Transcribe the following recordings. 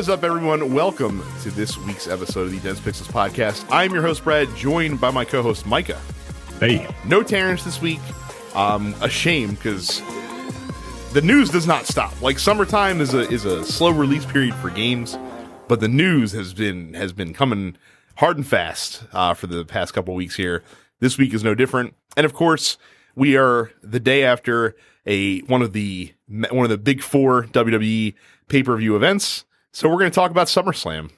What is up, everyone? Welcome to this week's episode of the Dense Pixels podcast. I'm your host, Brad, joined by my co-host, Micah. Hey. No Terrence this week. A shame, because the news does not stop. Like, summertime is a slow release period for games, but the news has been coming hard and fast for the past couple weeks here. This week is no different. And of course, we are the day after one of the big four WWE pay-per-view events. So we're going to talk about SummerSlam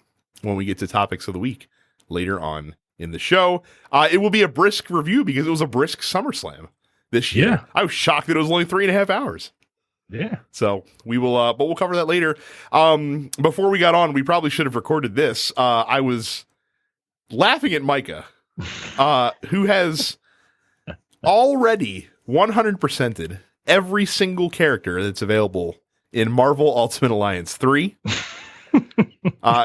when we get to topics of the week later on in the show. It will be a brisk review because it was a brisk SummerSlam this year. Yeah. I was shocked that it was only 3.5 hours. Yeah. So we will, but we'll cover that later. Before we got on, we probably should have recorded this. I was laughing at Micah, who has already 100%ed every single character that's available in Marvel Ultimate Alliance 3.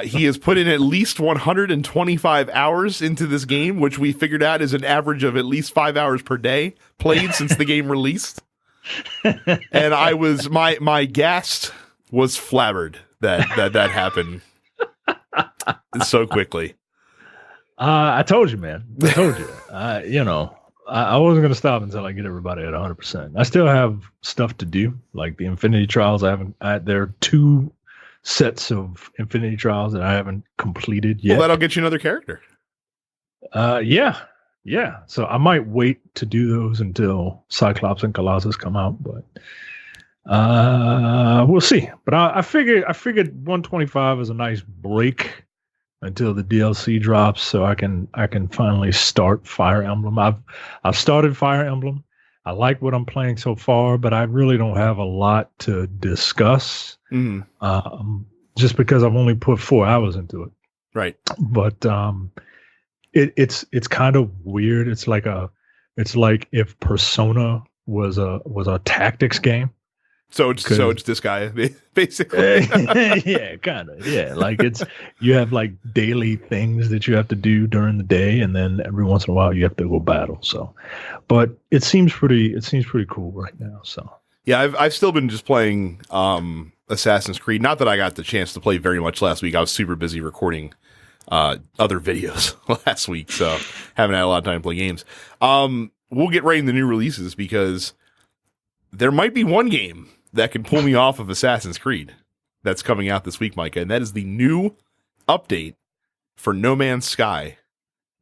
He has put in at least 125 hours into this game, which we figured out is an average of at least 5 hours per day played since the game released. And my guest was flabbered that happened so quickly. I told you, man. I told you. I wasn't going to stop until I get everybody at 100%. I still have stuff to do, like the Infinity Trials. There are 2 sets of Infinity Trials that I haven't completed yet. Well, that'll get you another character. Yeah. So I might wait to do those until Cyclops and Colossus come out, but we'll see. But I figured 125 is a nice break until the DLC drops, so I can finally start Fire Emblem. I've started Fire Emblem. I like what I'm playing so far, but I really don't have a lot to discuss. Just because I've only put 4 hours into it. Right. But it's kind of weird. It's like if Persona was a tactics game. So it's this guy, basically. Yeah, kind of. Yeah, like you have like daily things that you have to do during the day, and then every once in a while you have to go battle. So, but it seems pretty cool right now. So yeah, I've still been just playing Assassin's Creed. Not that I got the chance to play very much last week. I was super busy recording other videos last week, so haven't had a lot of time to play games. We'll get right into the new releases because there might be one game that can pull me off of Assassin's Creed that's coming out this week, Micah, and that is the new update for No Man's Sky.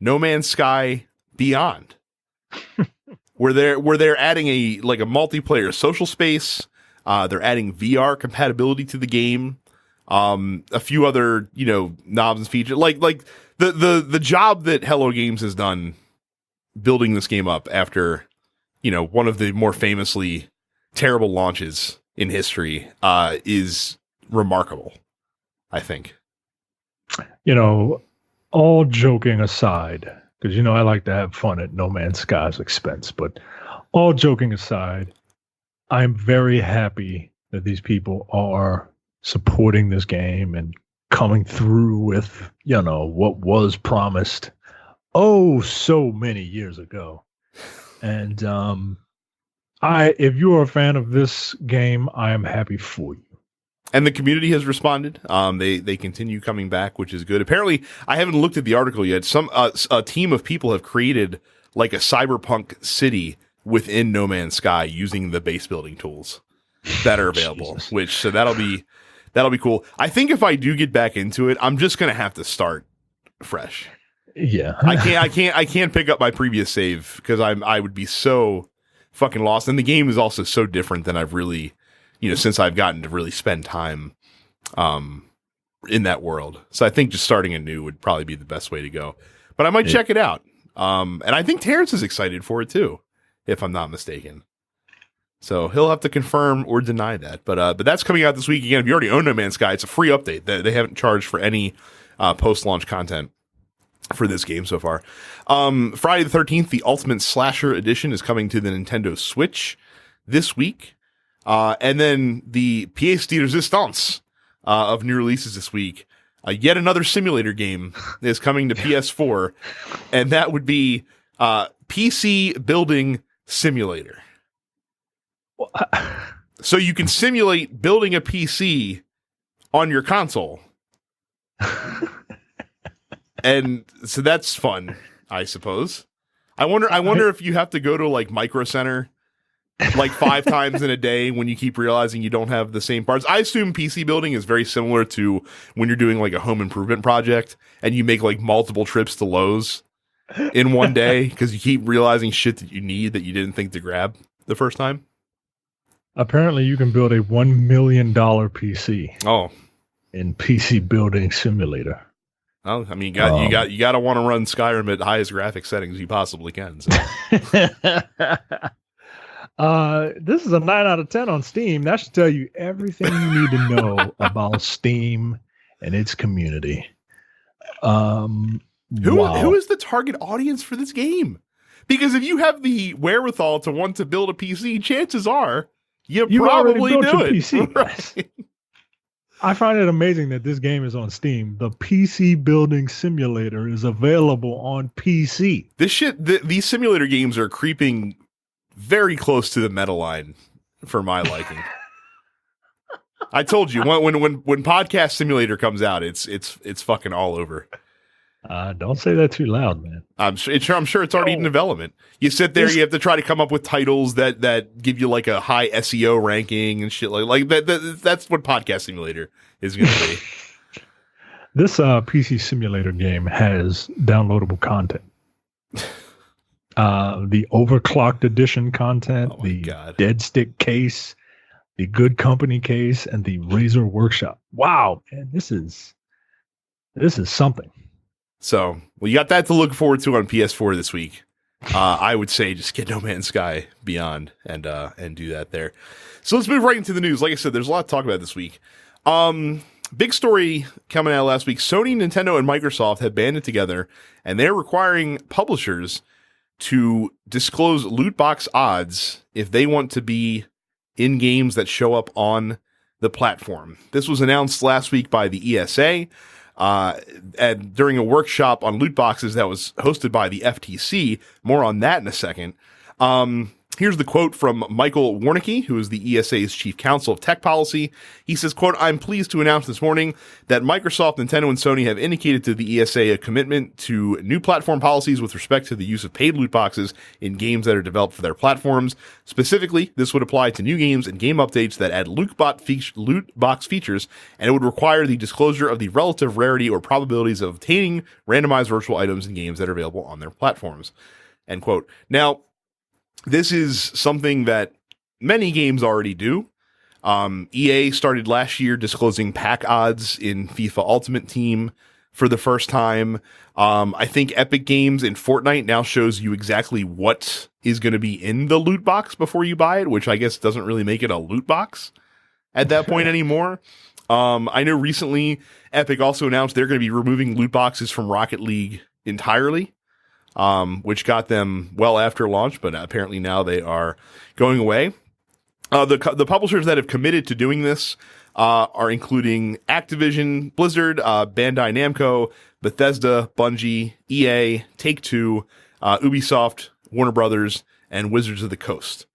No Man's Sky Beyond. where they're adding a multiplayer social space. They're adding VR compatibility to the game. A few other, knobs and features. Like the job that Hello Games has done building this game up after, one of the more famously terrible launches in history is remarkable, I think. All joking aside, because I like to have fun at No Man's Sky's expense, but all joking aside, I'm very happy that these people are supporting this game and coming through with, what was promised so many years ago. And if you're a fan of this game, I am happy for you. And the community has responded. They continue coming back, which is good. Apparently, I haven't looked at the article yet. A team of people have created like a cyberpunk city within No Man's Sky using the base building tools that are available. So that'll be cool. I think if I do get back into it, I'm just gonna have to start fresh. Yeah, I can't pick up my previous save because I would be so fucking lost. And the game is also so different than I've really, since I've gotten to really spend time in that world. So I think just starting anew would probably be the best way to go. But I might check it out. And I think Terrence is excited for it too, if I'm not mistaken. So he'll have to confirm or deny that. But that's coming out this week. Again, if you already own No Man's Sky, it's a free update. They haven't charged for any post-launch content for this game so far. Friday the 13th, the Ultimate Slasher Edition is coming to the Nintendo Switch this week. And then the pièce de résistance of new releases this week. Yet another simulator game is coming to PS4, and that would be PC Building Simulator. So you can simulate building a PC on your console And so that's fun, I suppose. I wonder if you have to go to like Micro Center like 5 times in a day when you keep realizing you don't have the same parts. I assume PC building is very similar to when you're doing like a home improvement project and you make like multiple trips to Lowe's in one day because you keep realizing shit that you need that you didn't think to grab the first time. Apparently, you can build a $1 million PC. Oh, in PC Building Simulator. Well, I mean, you got to want to run Skyrim at highest graphic settings you possibly can. So. This is a 9 out of 10 on Steam. That should tell you everything you need to know about Steam and its community. Who is the target audience for this game? Because if you have the wherewithal to want to build a PC, chances are you probably do it. PC. Right? I find it amazing that this game is on Steam. The PC Building Simulator is available on PC. These simulator games are creeping very close to the meta line for my liking. I told you when Podcast Simulator comes out, it's fucking all over. Don't say that too loud, man. I'm sure it's already in development. You sit there, you have to try to come up with titles that give you like a high SEO ranking and shit like that. That's what Podcast Simulator is going to be. This PC Simulator game has downloadable content. The overclocked edition content, Dead Stick case, the Good Company case, and the Razor Workshop. Wow, man, this is something. So, well, you got that to look forward to on PS4 this week. I would say just get No Man's Sky Beyond and do that there. So let's move right into the news. Like I said, there's a lot to talk about this week. Big story coming out last week. Sony, Nintendo, and Microsoft have banded together, and they're requiring publishers to disclose loot box odds if they want to be in games that show up on the platform. This was announced last week by the ESA. And during a workshop on loot boxes that was hosted by the FTC. More on that in a second. Here's the quote from Michael Warnicki, who is the ESA's chief counsel of tech policy. He says, quote, "I'm pleased to announce this morning that Microsoft, Nintendo, and Sony have indicated to the ESA a commitment to new platform policies with respect to the use of paid loot boxes in games that are developed for their platforms. Specifically, this would apply to new games and game updates that add loot box features, and it would require the disclosure of the relative rarity or probabilities of obtaining randomized virtual items in games that are available on their platforms." End quote. Now, this is something that many games already do. EA started last year disclosing pack odds in FIFA Ultimate Team for the first time. I think Epic Games in Fortnite now shows you exactly what is going to be in the loot box before you buy it, which I guess doesn't really make it a loot box at that point anymore. I know recently Epic also announced they're going to be removing loot boxes from Rocket League entirely. Which got them well after launch, but apparently now they are going away. The publishers that have committed to doing this are including Activision, Blizzard, Bandai Namco, Bethesda, Bungie, EA, Take-Two, Ubisoft, Warner Brothers, and Wizards of the Coast.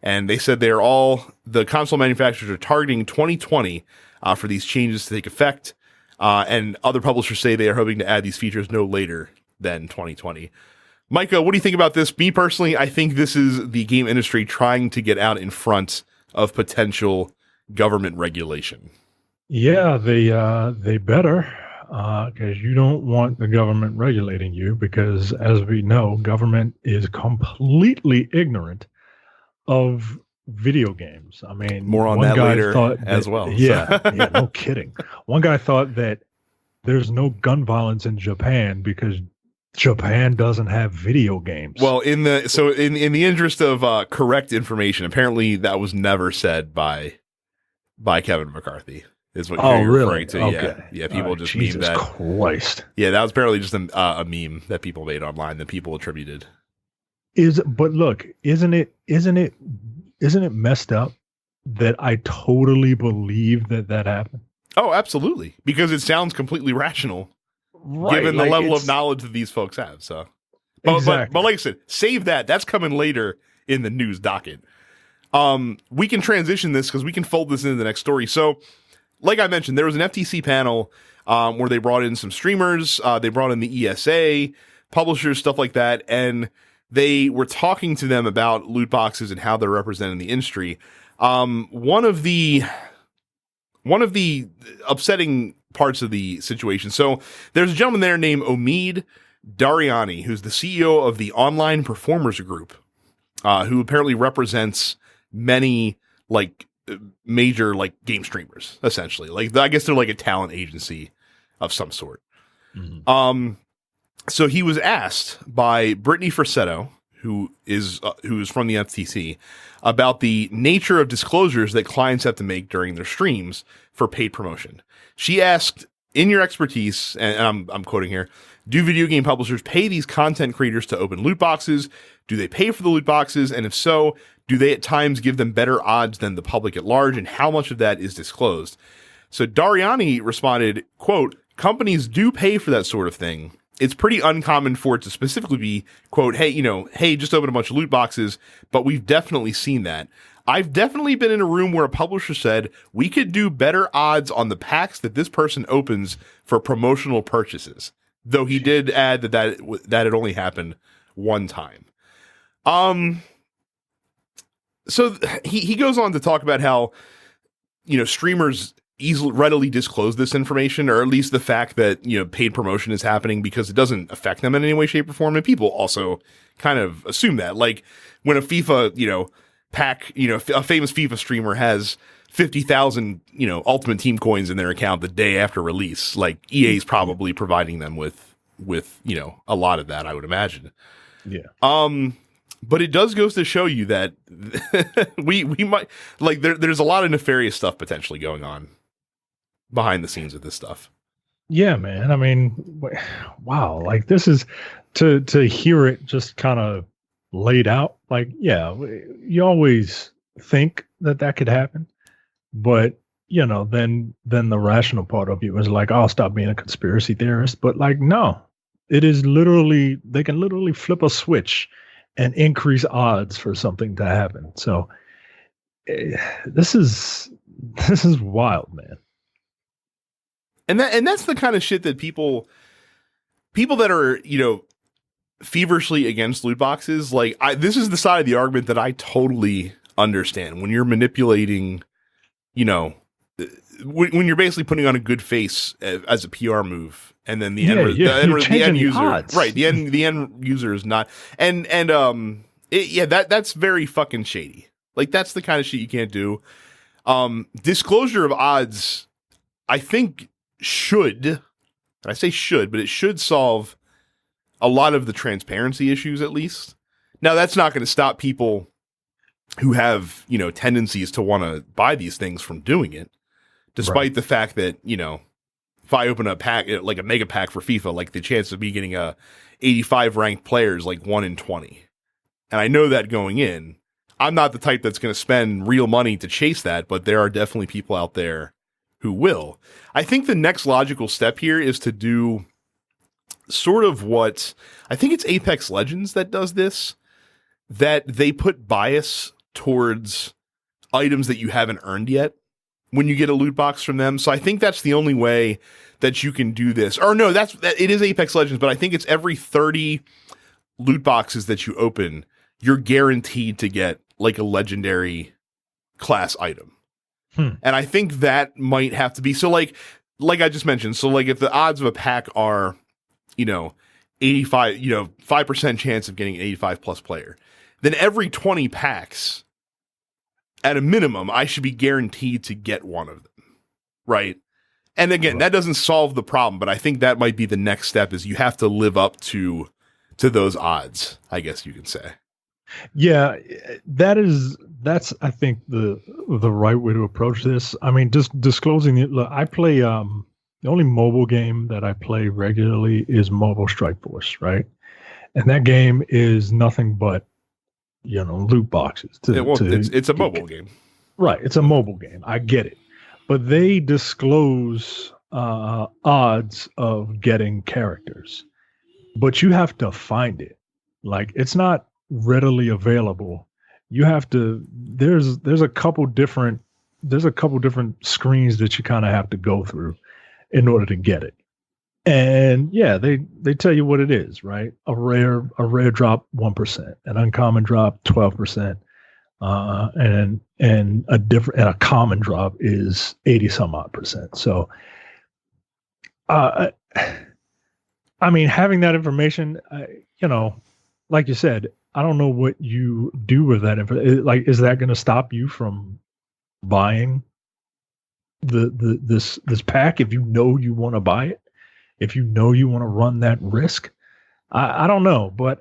And they said the console manufacturers are targeting 2020 for these changes to take effect. And other publishers say they are hoping to add these features no later than 2020. Micah, what do you think about this? Me personally, I think this is the game industry trying to get out in front of potential government regulation. Yeah, they better, because you don't want the government regulating you, because as we know, government is completely ignorant of video games. I mean, more on that later as well. Yeah, yeah, no kidding. One guy thought that there's no gun violence in Japan because Japan doesn't have video games. Well, in the interest of correct information, apparently that was never said by Kevin McCarthy. Is what you're referring to? Okay. Yeah. People just Jesus meme that. Christ. Yeah, that was apparently just a meme that people made online that people attributed. But look, isn't it messed up that I totally believe that happened? Oh, absolutely, because it sounds completely rational. Right, given the level of knowledge that these folks have. So, but like I said, save that. That's coming later in the news docket. We can transition this because we can fold this into the next story. So, like I mentioned, there was an FTC panel where they brought in some streamers, they brought in the ESA, publishers, stuff like that, and they were talking to them about loot boxes and how they're representing the industry. One of the upsetting parts of the situation. So there's a gentleman there named Omid Dariani, who's the CEO of the Online Performers Group, who apparently represents many like major like game streamers, essentially. Like I guess they're like a talent agency of some sort. Mm-hmm. So he was asked by Brittany Frassetto, who is from the FTC, about the nature of disclosures that clients have to make during their streams for paid promotion. She asked, in your expertise, and I'm quoting here, do video game publishers pay these content creators to open loot boxes? Do they pay for the loot boxes? And if so, do they at times give them better odds than the public at large? And how much of that is disclosed? So Dariani responded, quote, companies do pay for that sort of thing. It's pretty uncommon for it to specifically be, quote, hey, just open a bunch of loot boxes, but we've definitely seen that. I've definitely been in a room where a publisher said, we could do better odds on the packs that this person opens for promotional purchases. Though he did add that had only happened one time. So he goes on to talk about how, streamers readily disclose this information, or at least the fact that, paid promotion is happening because it doesn't affect them in any way, shape, or form. And people also kind of assume that. Like when a FIFA, pack, a famous FIFA streamer has 50,000, Ultimate Team coins in their account the day after release, like EA's probably providing them with, a lot of that, I would imagine. Yeah. But it does goes to show you that we might like there's a lot of nefarious stuff potentially going on behind the scenes with this stuff. Yeah, man. I mean, wow. Like this is to hear it just kind of laid out. Like, yeah, you always think that could happen, but then the rational part of you is like, I'll stop being a conspiracy theorist. But like, no, it is literally, they can literally flip a switch and increase odds for something to happen. So this is wild, man. And that's the kind of shit that people that are, feverishly against loot boxes, like this is the side of the argument that I totally understand. When you're manipulating, when you're basically putting on a good face as a PR move, and then the end user, odds. Right? The end user is not, that's very fucking shady. Like that's the kind of shit you can't do. Disclosure of odds, I think I say should, but it should solve a lot of the transparency issues at least. Now that's not going to stop people who have, tendencies to want to buy these things from doing it, despite the fact that, if I open a pack, like a mega pack for FIFA, like the chance of me getting a 85 ranked player is like 1 in 20. And I know that going in. I'm not the type that's going to spend real money to chase that, but there are definitely people out there who will. I think the next logical step here is to do sort of what, I think it's Apex Legends that does this, that they put bias towards items that you haven't earned yet when you get a loot box from them. So I think that's the only way that you can do this. Or no, it is Apex Legends, but I think it's every 30 loot boxes that you open, you're guaranteed to get like a legendary class item. And I think that might have to be, so like I just mentioned, so like if the odds of a pack are, 85, 5% chance of getting an 85 plus player, then every 20 packs, at a minimum, I should be guaranteed to get one of them, right? And again, that doesn't solve the problem, but I think that might be the next step, is you have to live up to those odds, I guess you can say. Yeah, that's I think the right way to approach this. I mean, just disclosing it. Look, I play the only mobile game that I play regularly is Mobile Strike Force, right? And that game is nothing but loot boxes. It's a mobile game. Right. It's a mobile game. I get it. But they disclose odds of getting characters. But you have to find it. Like, it's not readily available. You have to, there's a couple different screens that you kind of have to go through. in order to get it. And yeah, they tell you what it is, right? A rare drop 1%, an uncommon drop 12%, and a common drop is 80 some odd percent. So, I mean, having that information, like you said, I don't know what you do with that information. Like, is that going to stop you from buying this pack if you know you want to buy it? If you know you want to run that risk? I don't know, but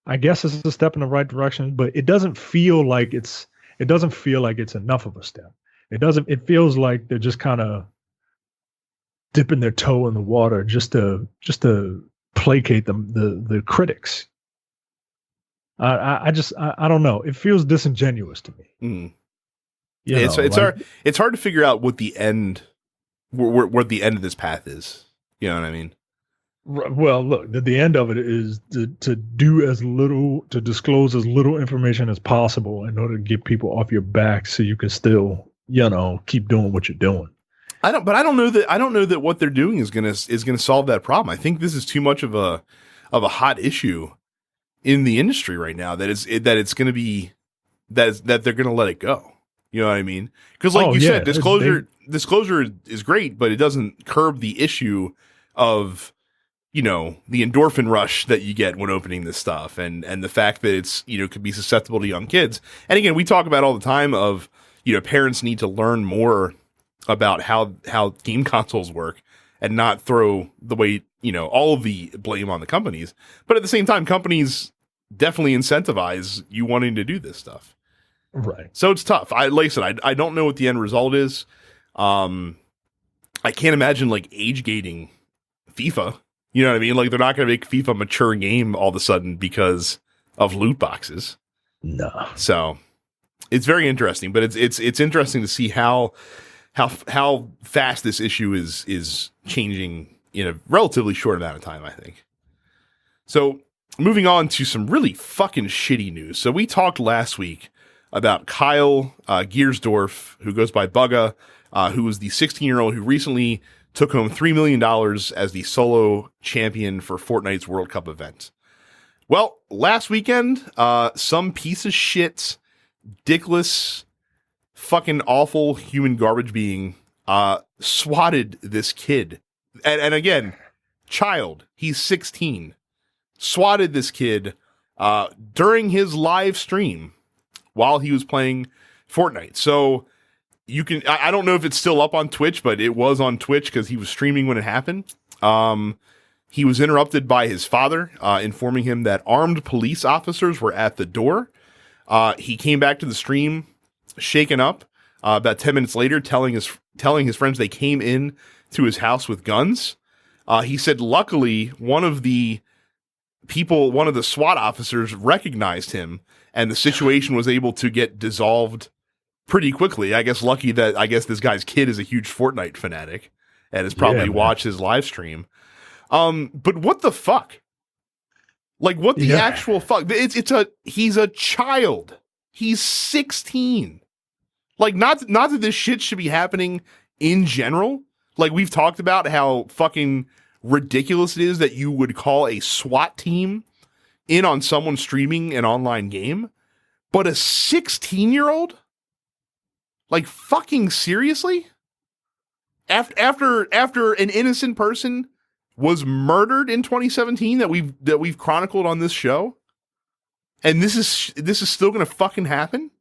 I guess it's a step in the right direction. But it doesn't feel like it's enough of a step. It feels like they're just kind of dipping their toe in the water just to placate the critics. I don't know. It feels disingenuous to me. Mm. Yeah, it's hard to figure out what the end, where the end of this path is. You know what I mean? Well, look, the end of it is to disclose as little information as possible in order to get people off your back, so you can still, keep doing what you're doing. I don't know that what they're doing is gonna solve that problem. I think this is too much of a hot issue in the industry right now that they're gonna let it go. You know what I mean? Because you said, disclosure is great, but it doesn't curb the issue of, the endorphin rush that you get when opening this stuff, and the fact that it's, could be susceptible to young kids. And again, we talk about all the time of, parents need to learn more about how game consoles work and not throw the weight, all of the blame on the companies. But at the same time, companies definitely incentivize you wanting to do this stuff. Right. So it's tough. Like I said, I don't know what the end result is. I can't imagine age gating FIFA. You know what I mean? They're not going to make FIFA a mature game all of a sudden because of loot boxes. No. So it's very interesting, but it's interesting to see how fast this issue is changing in a relatively short amount of time, I think. So moving on to some really fucking shitty news. So we talked last week about Kyle Giersdorf, who goes by Bugga, who was the 16-year-old who recently took home $3 million as the solo champion for Fortnite's World Cup event. Well, last weekend, some piece of shit, dickless, fucking awful human garbage being swatted this kid. And again, child, he's 16. Swatted this kid during his live stream while he was playing Fortnite. So you can, I don't know if it's still up on Twitch, but it was on Twitch because he was streaming when it happened. He was interrupted by his father, informing him that armed police officers were at the door. He came back to the stream shaken up, about 10 minutes later, telling his friends they came in to his house with guns. He said, luckily, one of the SWAT officers recognized him, and the situation was able to get dissolved pretty quickly. I guess this guy's kid is a huge Fortnite fanatic and has probably watched his live stream. But what the fuck? What the actual fuck? He's a child. He's 16. Not that this shit should be happening in general. We've talked about how fucking ridiculous it is that you would call a SWAT team in on someone streaming an online game, but a 16-year-old? Fucking seriously? After an innocent person was murdered in 2017 that we've chronicled on this show, and this is still gonna fucking happen?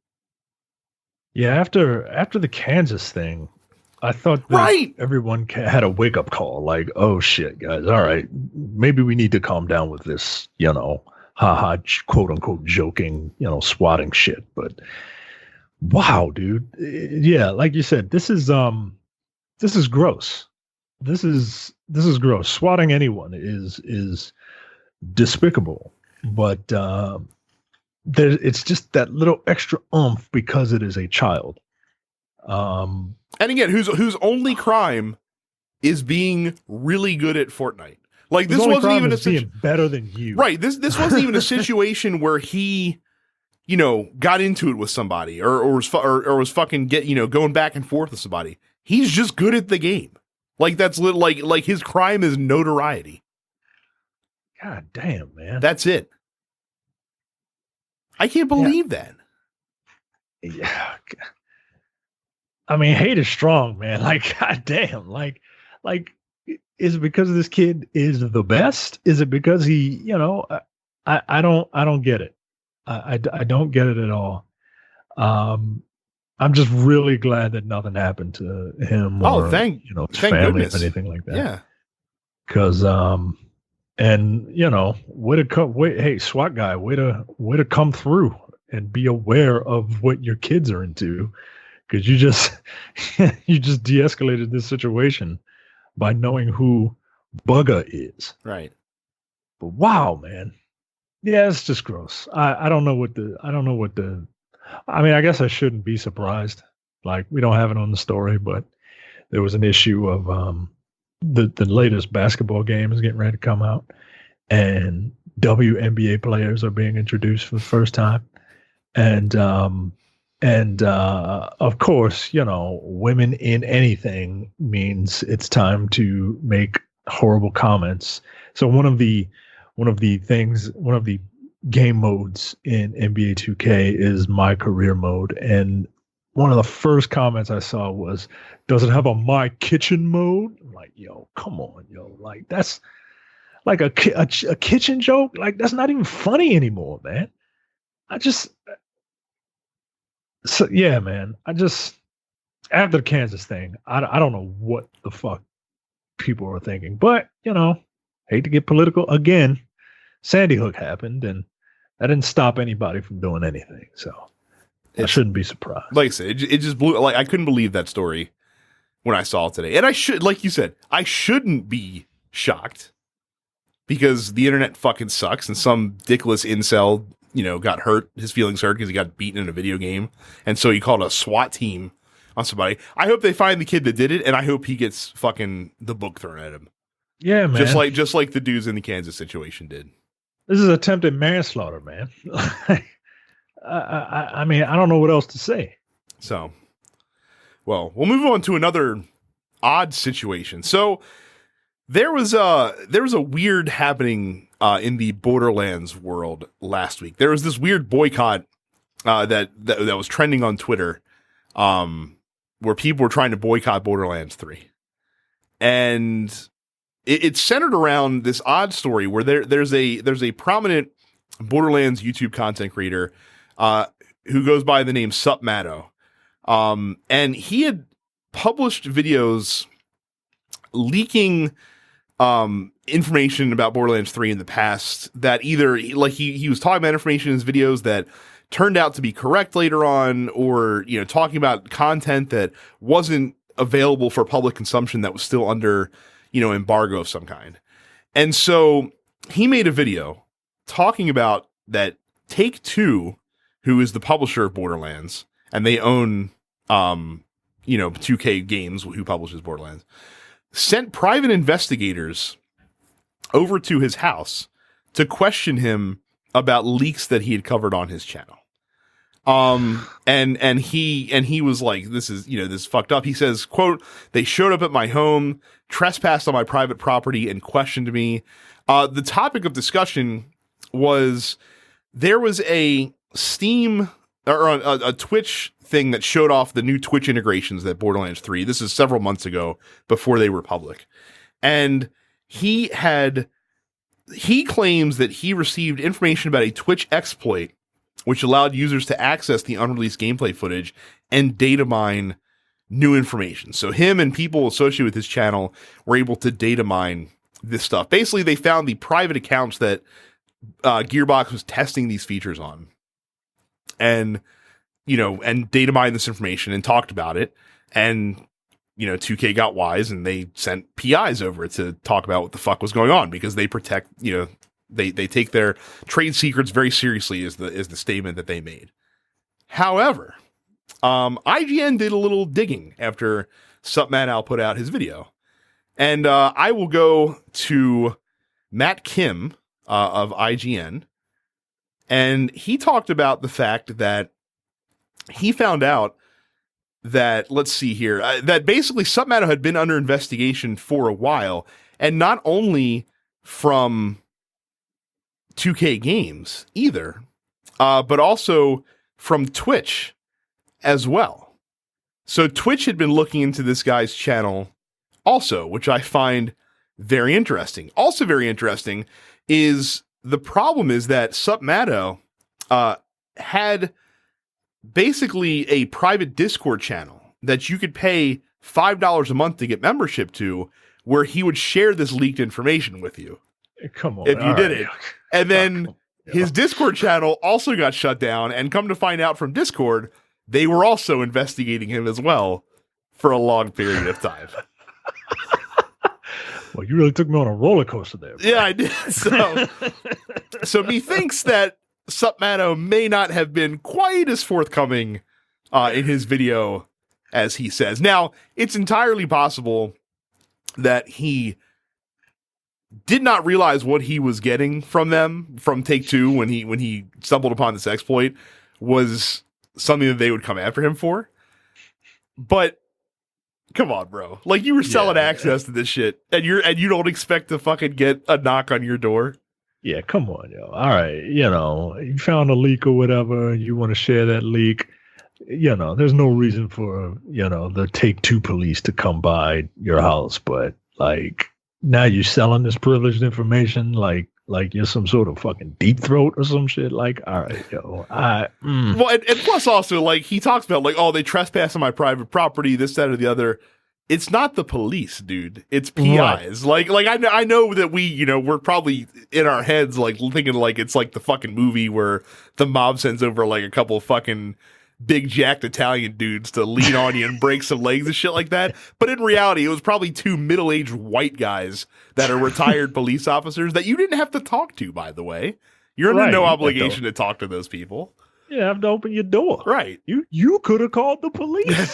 Yeah, after the Kansas thing, I thought that everyone had a wake up call. Oh shit, guys! All right, maybe we need to calm down with this, haha, quote unquote joking, swatting shit. But wow, dude, yeah, like you said, this is gross. This is gross. Swatting anyone is despicable, but it's just that little extra oomph because it is a child. And again, whose only crime is being really good at Fortnite. This wasn't even being better than you. Right. This wasn't even a situation where he, got into it with somebody or was fucking going back and forth with somebody. He's just good at the game. Like that's like his crime is notoriety. God damn, man. That's it. I can't believe that. Yeah. I mean, hate is strong, man. Like, god damn. Like, is it because this kid is the best? Is it because he, I don't get it. I don't get it at all. I'm just really glad that nothing happened to him or thank his family goodness. or anything like that. Yeah. Because and way to come. Hey, SWAT guy, way to come through and be aware of what your kids are into. Because you just de-escalated this situation by knowing who Bugger is. Right. But wow, man. Yeah, it's just gross. I don't know what I mean, I guess I shouldn't be surprised. Like, we don't have it on the story, but there was an issue of the latest basketball game is getting ready to come out, and WNBA players are being introduced for the first time. And of course, women in anything means it's time to make horrible comments. So one of the game modes in NBA 2K is my career mode. And one of the first comments I saw was, does it have a my kitchen mode? I'm like, yo, come on, yo. Like, that's like a kitchen joke. Like, that's not even funny anymore, man. So yeah, man. After the Kansas thing, I don't know what the fuck people are thinking, but hate to get political again. Sandy Hook happened, and that didn't stop anybody from doing anything. So I shouldn't be surprised. Like I said, it just blew. Like, I couldn't believe that story when I saw it today, and I should, like you said, I shouldn't be shocked because the internet fucking sucks, and some dickless incel, got hurt, his feelings hurt because he got beaten in a video game, and so he called a SWAT team on somebody. I hope they find the kid that did it, and I hope he gets fucking the book thrown at him. Yeah, man. Just like the dudes in the Kansas situation did. This is attempted manslaughter, man. I mean, I don't know what else to say. So, well, we'll move on to another odd situation. So there was a weird happening in the Borderlands world last week. There was this weird boycott that was trending on Twitter, where people were trying to boycott Borderlands 3, and it's centered around this odd story where there's a prominent Borderlands YouTube content creator who goes by the name Supmato, and he had published videos leaking information about Borderlands 3 in the past that either like he was talking about information in his videos that turned out to be correct later on, or talking about content that wasn't available for public consumption that was still under embargo of some kind. And so he made a video talking about that Take-Two, who is the publisher of Borderlands, and they own 2K Games, who publishes Borderlands, sent private investigators over to his house to question him about leaks that he had covered on his channel. And he was like, this is fucked up. He says, quote, "They showed up at my home, trespassed on my private property, and questioned me." The topic of discussion was, there was a Steam or a Twitch thing that showed off the new Twitch integrations that Borderlands 3. This is several months ago before they were public. And he claims that he received information about a Twitch exploit which allowed users to access the unreleased gameplay footage and data mine new information. So him and people associated with his channel were able to data mine this stuff. Basically, they found the private accounts that Gearbox was testing these features on, and data mined this information and talked about it. And 2K got wise, and they sent PIs over to talk about what the fuck was going on, because they protect, they take their trade secrets very seriously, is the statement that they made. However, IGN did a little digging after Supmato put out his video, and I will go to Matt Kim of IGN, and he talked about the fact that he found out that, let's see here, that basically Submato had been under investigation for a while, and not only from 2K Games either, but also from Twitch as well. So Twitch had been looking into this guy's channel also, which I find very interesting. Also very interesting is the problem is that Submato had basically a private Discord channel that you could pay $5 a month to get membership to, where he would share this leaked information with you. Come on. If you did it. And then Yeah. his Discord channel also got shut down, and come to find out from Discord, they were also investigating him as well for a long period of time. Well, you really took me on a roller coaster there. Bro. Yeah, I did. So methinks that Submato may not have been quite as forthcoming in his video as he says. Now, it's entirely possible that he did not realize what he was getting from them, from Take-Two, when he stumbled upon this exploit, was something that they would come after him for. But come on, bro. Like, you were selling access to this shit, and you don't expect to fucking get a knock on your door. Yeah, come on, yo. All right, you found a leak or whatever, you want to share that leak. There's no reason for, the Take-Two police to come by your house, but like now you're selling this privileged information like you're some sort of fucking deep throat or some shit. Like, all right, yo. Well, and plus also, like, he talks about, like, oh, they trespass on my private property, this, that, or the other. It's not the police, dude. It's PIs. Right. Like I know that we're probably in our heads, like, thinking like it's like the fucking movie where the mob sends over like a couple of fucking big jacked Italian dudes to lean on you and break some legs and shit like that. But in reality, it was probably two middle-aged white guys that are retired police officers that you didn't have to talk to, by the way. You're under no obligation to talk to those people. You have to open your door. Right. You could have called the police.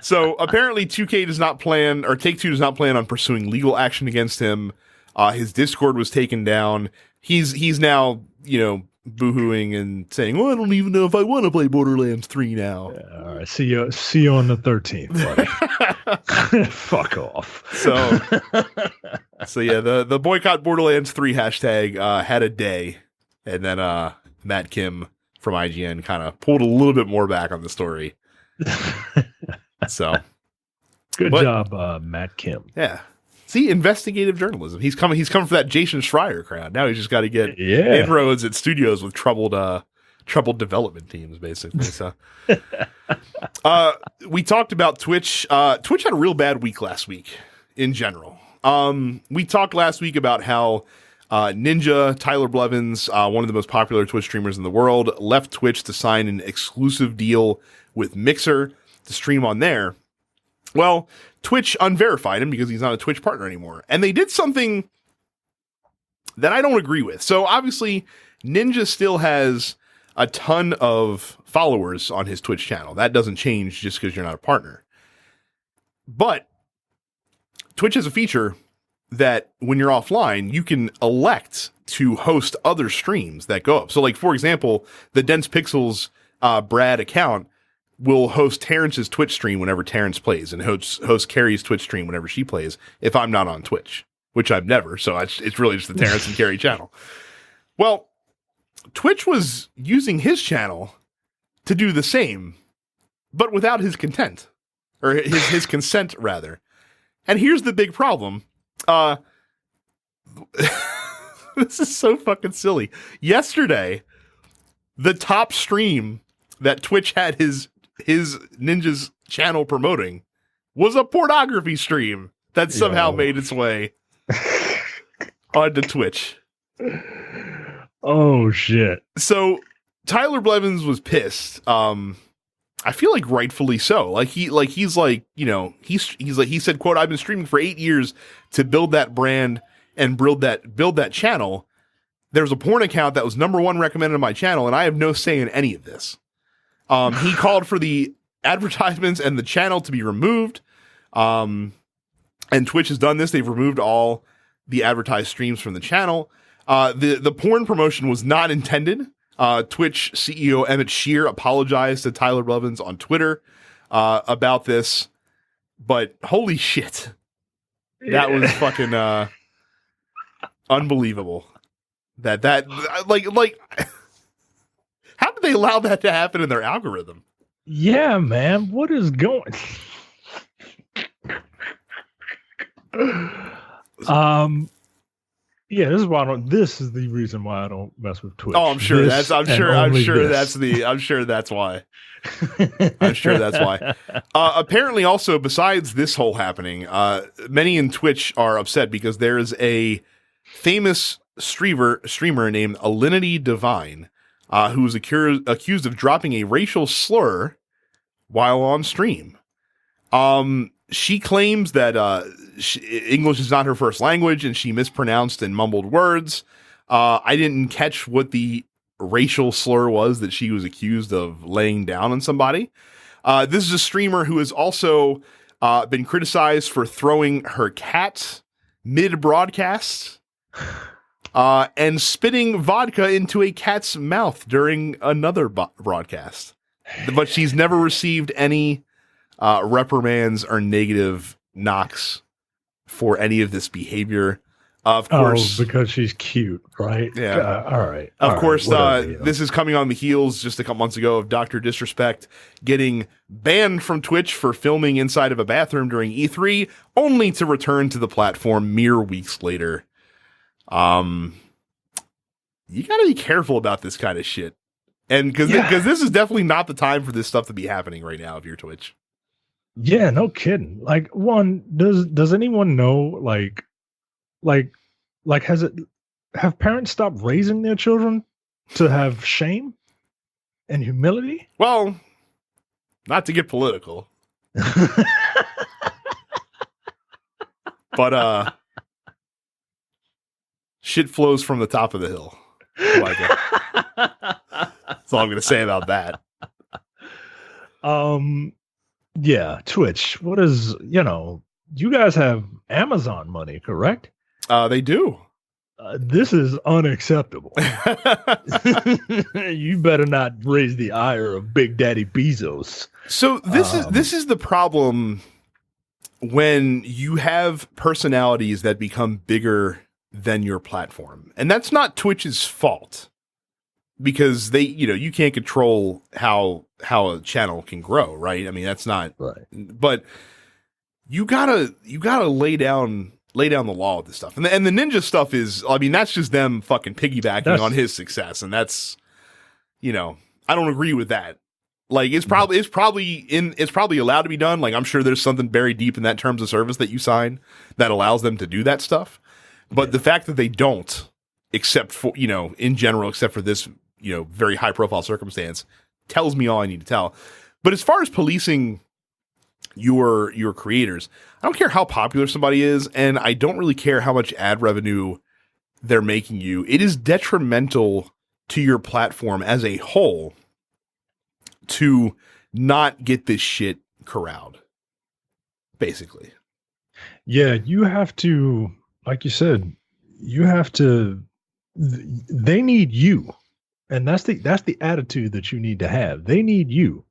So apparently 2K does not plan, or Take-Two does not plan on pursuing legal action against him. His Discord was taken down. He's now, boohooing and saying, well, I don't even know if I want to play Borderlands 3 now. Yeah, all right. See you on the 13th, buddy. Fuck off. So yeah, the boycott Borderlands 3 hashtag had a day. And then Matt Kim from IGN kind of pulled a little bit more back on the story. So good job, Matt Kim. Yeah. See, investigative journalism. He's coming for that Jason Schreier crowd. Now he's just got to get inroads at studios with troubled development teams, basically. So we talked about Twitch. Twitch had a real bad week last week in general. We talked last week about how Ninja, Tyler Blevins, one of the most popular Twitch streamers in the world, left Twitch to sign an exclusive deal with Mixer to stream on there. Well, Twitch unverified him because he's not a Twitch partner anymore. And they did something that I don't agree with. So obviously, Ninja still has a ton of followers on his Twitch channel. That doesn't change just because you're not a partner. But Twitch has a feature that when you're offline, you can elect to host other streams that go up. So, like, for example, the Dense Pixels Brad account will host Terrence's Twitch stream whenever Terrence plays, and host Carrie's Twitch stream whenever she plays, if I'm not on Twitch, which I've never. So it's really just the Terrence and Carrie channel. Well, Twitch was using his channel to do the same, but without his consent, or his consent rather. And here's the big problem. This is so fucking silly. Yesterday, the top stream that Twitch had his Ninja's channel promoting was a pornography stream that somehow made its way onto Twitch. Oh shit. So Tyler Blevins was pissed. I feel like rightfully so. Like he said, quote, I've been streaming for 8 years to build that brand and build that channel. There's a porn account that was #1 recommended on my channel, and I have no say in any of this. He called for the advertisements and the channel to be removed. And Twitch has done this. They've removed all the advertised streams from the channel. The porn promotion was not intended Twitch CEO Emmett Shear apologized to Tyler Blevins on Twitter about this, but holy shit, that was fucking unbelievable. That like how did they allow that to happen in their algorithm? Yeah, man, what is going? Yeah, this is why I don't. This is the reason why I don't mess with Twitch. Oh, I'm sure that's why. I'm sure that's why. Apparently, also besides this whole happening, many in Twitch are upset because there is a famous streamer named Alinity Divine, who was accused of dropping a racial slur while on stream. She claims that English is not her first language, and she mispronounced and mumbled words. I didn't catch what the racial slur was that she was accused of laying down on somebody. This is a streamer who has also been criticized for throwing her cat mid-broadcast and spitting vodka into a cat's mouth during another broadcast. But she's never received any reprimands or negative knocks for any of this behavior. Of course, because she's cute, right? Yeah. All right. Of course, this is coming on the heels just a couple months ago of Dr. Disrespect getting banned from Twitch for filming inside of a bathroom during E3, only to return to the platform mere weeks later. You got to be careful about this kind of shit. And because this is definitely not the time for this stuff to be happening right now if you're Twitch. Yeah, no kidding. Like, does anyone know, have parents stopped raising their children to have shame and humility? Well, not to get political. But shit flows from the top of the hill. That's all I'm going to say about that. Yeah, Twitch. What is, you guys have Amazon money, correct? They do. This is unacceptable. You better not raise the ire of Big Daddy Bezos. So this is the problem when you have personalities that become bigger than your platform. And that's not Twitch's fault, because you can't control how a channel can grow, right? I mean, that's not right. But you gotta lay down the law with this stuff. And the ninja stuff is, I mean, that's just them fucking piggybacking on his success. And that's, I don't agree with that. Like, it's probably allowed to be done. Like, I'm sure there's something buried deep in that terms of service that you sign that allows them to do that stuff. But the fact that they don't, except for, in general, except for this, very high profile circumstance, tells me all I need to tell. But as far as policing your creators, I don't care how popular somebody is, and I don't really care how much ad revenue they're making you. It is detrimental to your platform as a whole to not get this shit corralled, basically. Yeah, you have to, like you said, they need you. And that's the attitude that you need to have. They need you.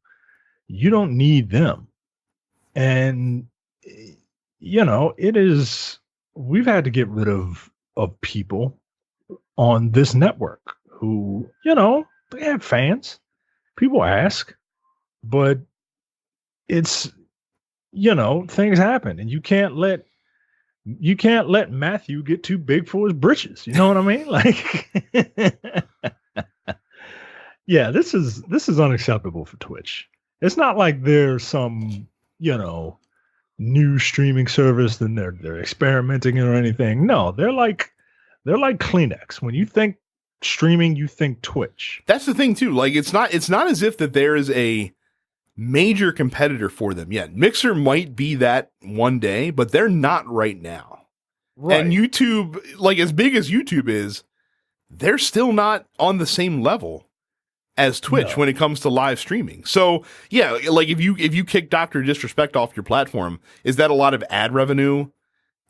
You don't need them. And we've had to get rid of people on this network who, they have fans. People ask, but it's, things happen, and you can't let Matthew get too big for his britches. You know what I mean? Like, yeah, this is unacceptable for Twitch. It's not like there's some, new streaming service and they're experimenting or anything. No, they're like Kleenex. When you think streaming, you think Twitch. That's the thing too. Like, it's not as if that there is a major competitor for them yet. Mixer might be that one day, but they're not right now. Right. And YouTube, like, as big as YouTube is, they're still not on the same level as Twitch when it comes to live streaming. So yeah, like, if you kick Dr. Disrespect off your platform, is that a lot of ad revenue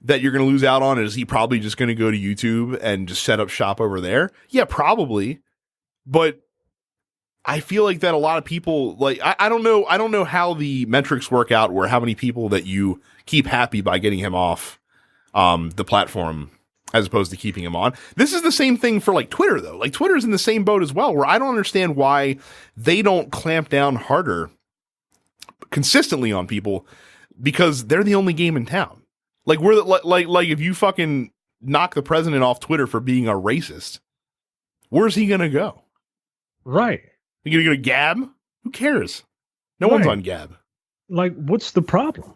that you're going to lose out on? Is he probably just going to go to YouTube and just set up shop over there? Yeah, probably. But I feel like that a lot of people, like, I don't know how the metrics work out, or how many people that you keep happy by getting him off the platform as opposed to keeping him on. This is the same thing for like Twitter though. Like Twitter's in the same boat as well, where I don't understand why they don't clamp down harder consistently on people, because they're the only game in town. Like like if you fucking knock the president off Twitter for being a racist, where's he gonna go? Right. You gonna go to Gab? Who cares? No one's on Gab. Like, what's the problem?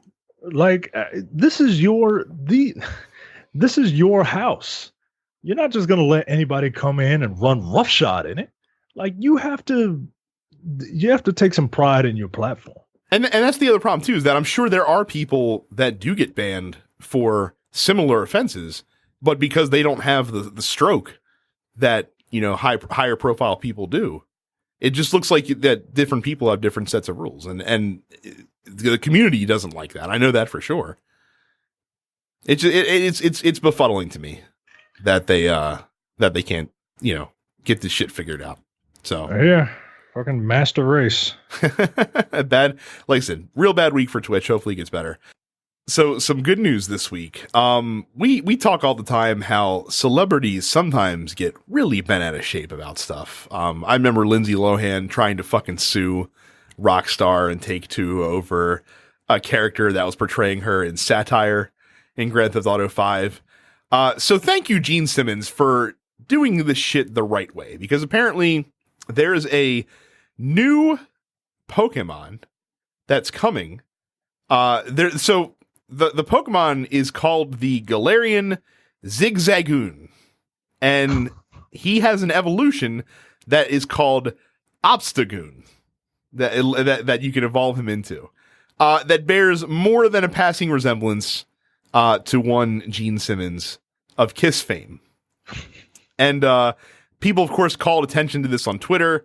Like, this is your house. You're not just gonna let anybody come in and run roughshod in it. Like, you have to take some pride in your platform. And that's the other problem too, is that I'm sure there are people that do get banned for similar offenses, but because they don't have the stroke that, you know, higher profile people do, it just looks like that different people have different sets of rules, and the community doesn't like that. I know that for sure. It's befuddling to me that they can't, you know, get this shit figured out. So yeah. Fucking master race. Bad, like I said, real bad week for Twitch. Hopefully it gets better. So some good news this week. We talk all the time how celebrities sometimes get really bent out of shape about stuff. I remember Lindsay Lohan trying to fucking sue Rockstar and Take-Two over a character that was portraying her in satire in Grand Theft Auto 5. So thank you, Gene Simmons, for doing this shit the right way, because apparently there is a new Pokemon that's coming. So the Pokemon is called the Galarian Zigzagoon, and he has an evolution that is called Obstagoon that you can evolve him into. That bears more than a passing resemblance to one Gene Simmons of Kiss fame. And people, of course, called attention to this on Twitter.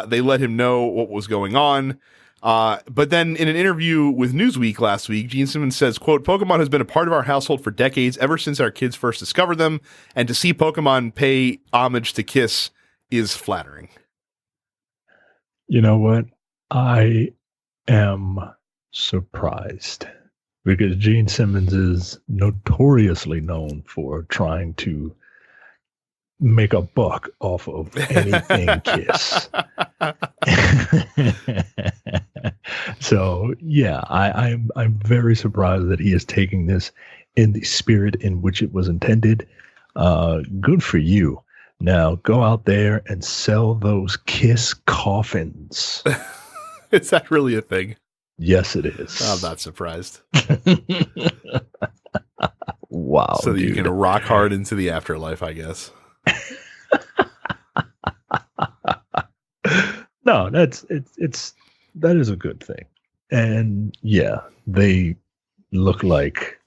They let him know what was going on. But then in an interview with Newsweek last week, Gene Simmons says, quote, "Pokemon has been a part of our household for decades, ever since our kids first discovered them. And to see Pokemon pay homage to Kiss is flattering." You know what? I am surprised, because Gene Simmons is notoriously known for trying to make a buck off of anything Kiss. So yeah, I'm very surprised that he is taking this in the spirit in which it was intended. Good for you. Now go out there and sell those Kiss coffins. Is that really a thing? Yes, it is. I'm not surprised. Wow. So that dude. you can rock hard into the afterlife, I guess. No, that is a good thing. And yeah, they look like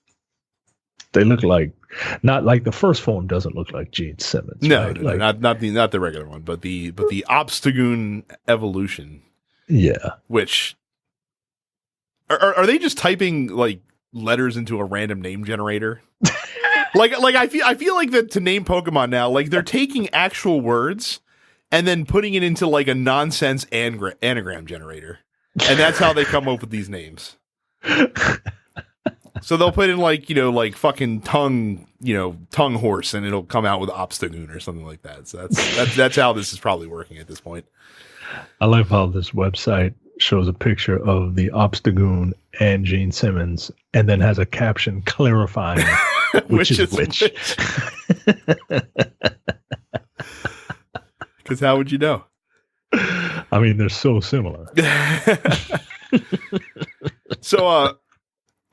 not like the first form doesn't look like Gene Simmons. No, right? no, not the regular one, but the Obstagoon evolution. Yeah. Which are they just typing like letters into a random name generator? like I feel like that to name Pokemon now, like they're taking actual words and then putting it into like a nonsense anagram generator, and that's how they come up with these names. So they'll put in like, you know, like fucking tongue horse, and it'll come out with Obstagoon or something like that. So that's how this is probably working at this point. I love how this website shows a picture of the Obstagoon and Gene Simmons, and then has a caption clarifying which is which. Because how would you know? I mean, they're so similar. So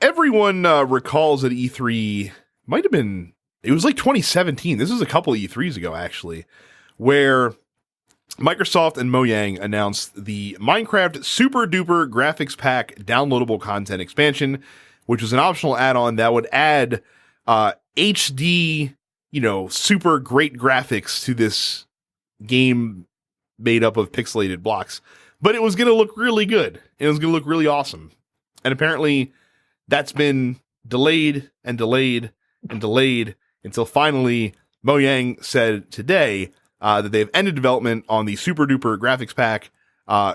everyone recalls at E3, might have been, it was like 2017. This was a couple of E3s ago, actually, where Microsoft and Mojang announced the Minecraft Super Duper Graphics Pack downloadable content expansion, which was an optional add-on that would add HD, you know, super great graphics to this game made up of pixelated blocks. But it was going to look really good. It was going to look really awesome. And apparently that's been delayed and delayed and delayed until finally Mojang said today, that they've ended development on the super duper graphics pack,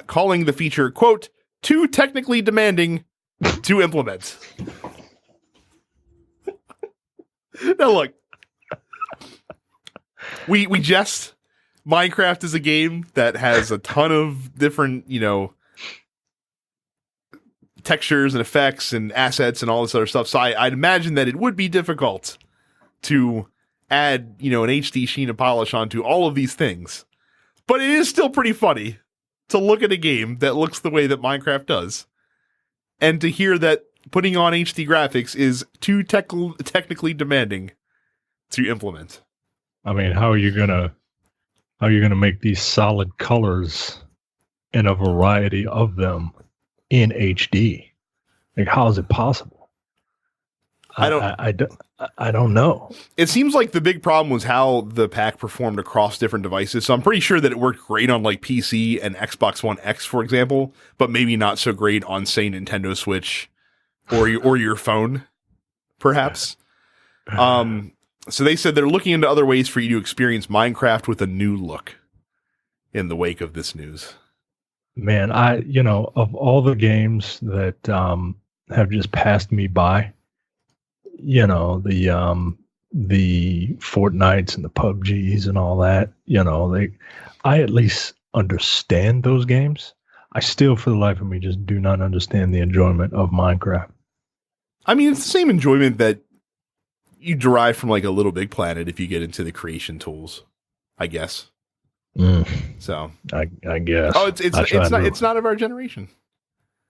calling the feature, quote, too technically demanding to implement. Now look, we jest. Minecraft is a game that has a ton of different, textures and effects and assets and all this other stuff. So I'd imagine that it would be difficult to add, an HD sheen and polish onto all of these things. But it is still pretty funny to look at a game that looks the way that Minecraft does and to hear that putting on HD graphics is too technically demanding to implement. I mean, how are you gonna make these solid colors in a variety of them in HD? Like, how is it possible? I don't know. It seems like the big problem was how the pack performed across different devices. So I'm pretty sure that it worked great on like PC and Xbox One X, for example, but maybe not so great on, say, Nintendo Switch or your phone, perhaps. So they said they're looking into other ways for you to experience Minecraft with a new look in the wake of this news. Man, of all the games that have just passed me by, the Fortnites and the PUBGs and all that, I at least understand those games. I still, for the life of me, just do not understand the enjoyment of Minecraft. I mean, it's the same enjoyment that you derive from like a Little Big Planet if you get into the creation tools, I guess. So I guess. Oh, it's not of our generation.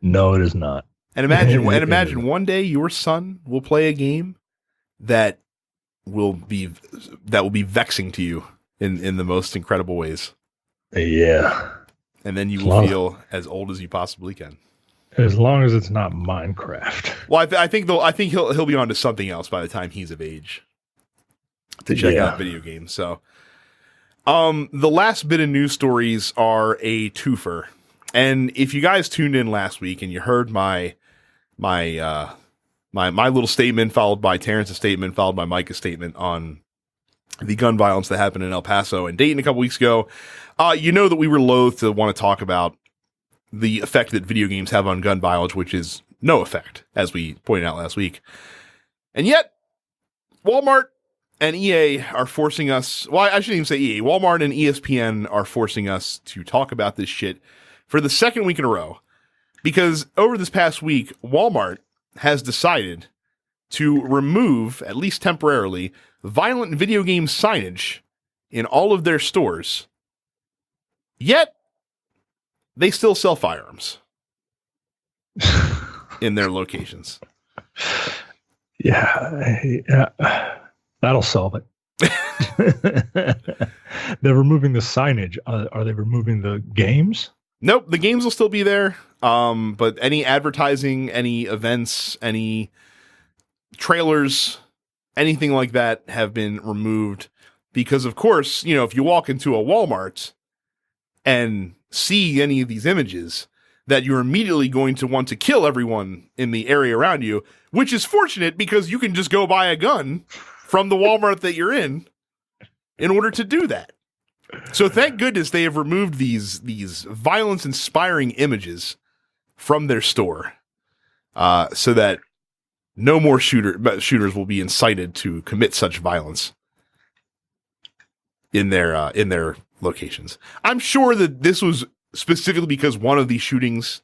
No, it is not. And imagine one day your son will play a game that will be vexing to you in the most incredible ways. Yeah. And then you will feel as old as you possibly can. As long as it's not Minecraft. Well, I think he'll be on to something else by the time he's of age to check out video games. So, the last bit of news stories are a twofer. And if you guys tuned in last week and you heard my little statement followed by Terrence's statement followed by Micah's statement on the gun violence that happened in El Paso and Dayton a couple weeks ago, you know that we were loath to want to talk about the effect that video games have on gun violence, which is no effect, as we pointed out last week. And yet, Wal-Mart and EA are forcing us, well, I shouldn't even say EA, Wal-Mart and ESPN are forcing us to talk about this shit for the second week in a row. Because over this past week, Wal-Mart has decided to remove, at least temporarily, violent video game signage in all of their stores. Yet, they still sell firearms in their locations. Yeah, that'll solve it. They're removing the signage. Are they removing the games? Nope, the games will still be there. But any advertising, any events, any trailers, anything like that have been removed because, of course, if you walk into a Walmart and see any of these images, that you're immediately going to want to kill everyone in the area around you, which is fortunate because you can just go buy a gun from the Walmart that you're in order to do that. So thank goodness they have removed these violence-inspiring images from their store, so that no more shooters will be incited to commit such violence in their locations. I'm sure that this was specifically because one of these shootings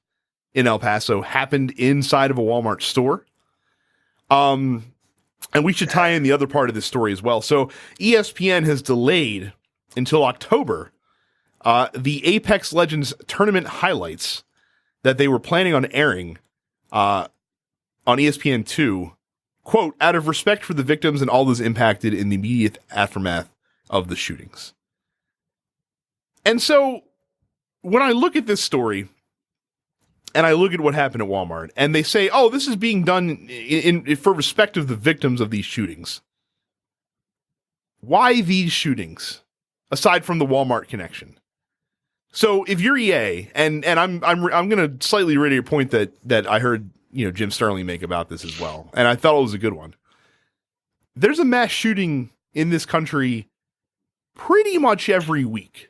in El Paso happened inside of a Walmart store. And we should tie in the other part of this story as well. So ESPN has delayed until October the Apex Legends tournament highlights that they were planning on airing on ESPN2, quote, out of respect for the victims and all those impacted in the immediate aftermath of the shootings. And so when I look at this story and I look at what happened at Walmart and they say, oh, this is being done for respect of the victims of these shootings. Why these shootings aside from the Walmart connection? So if you're EA, and I'm going to slightly reiterate a point that I heard Jim Sterling make about this as well, and I thought it was a good one. There's a mass shooting in this country pretty much every week.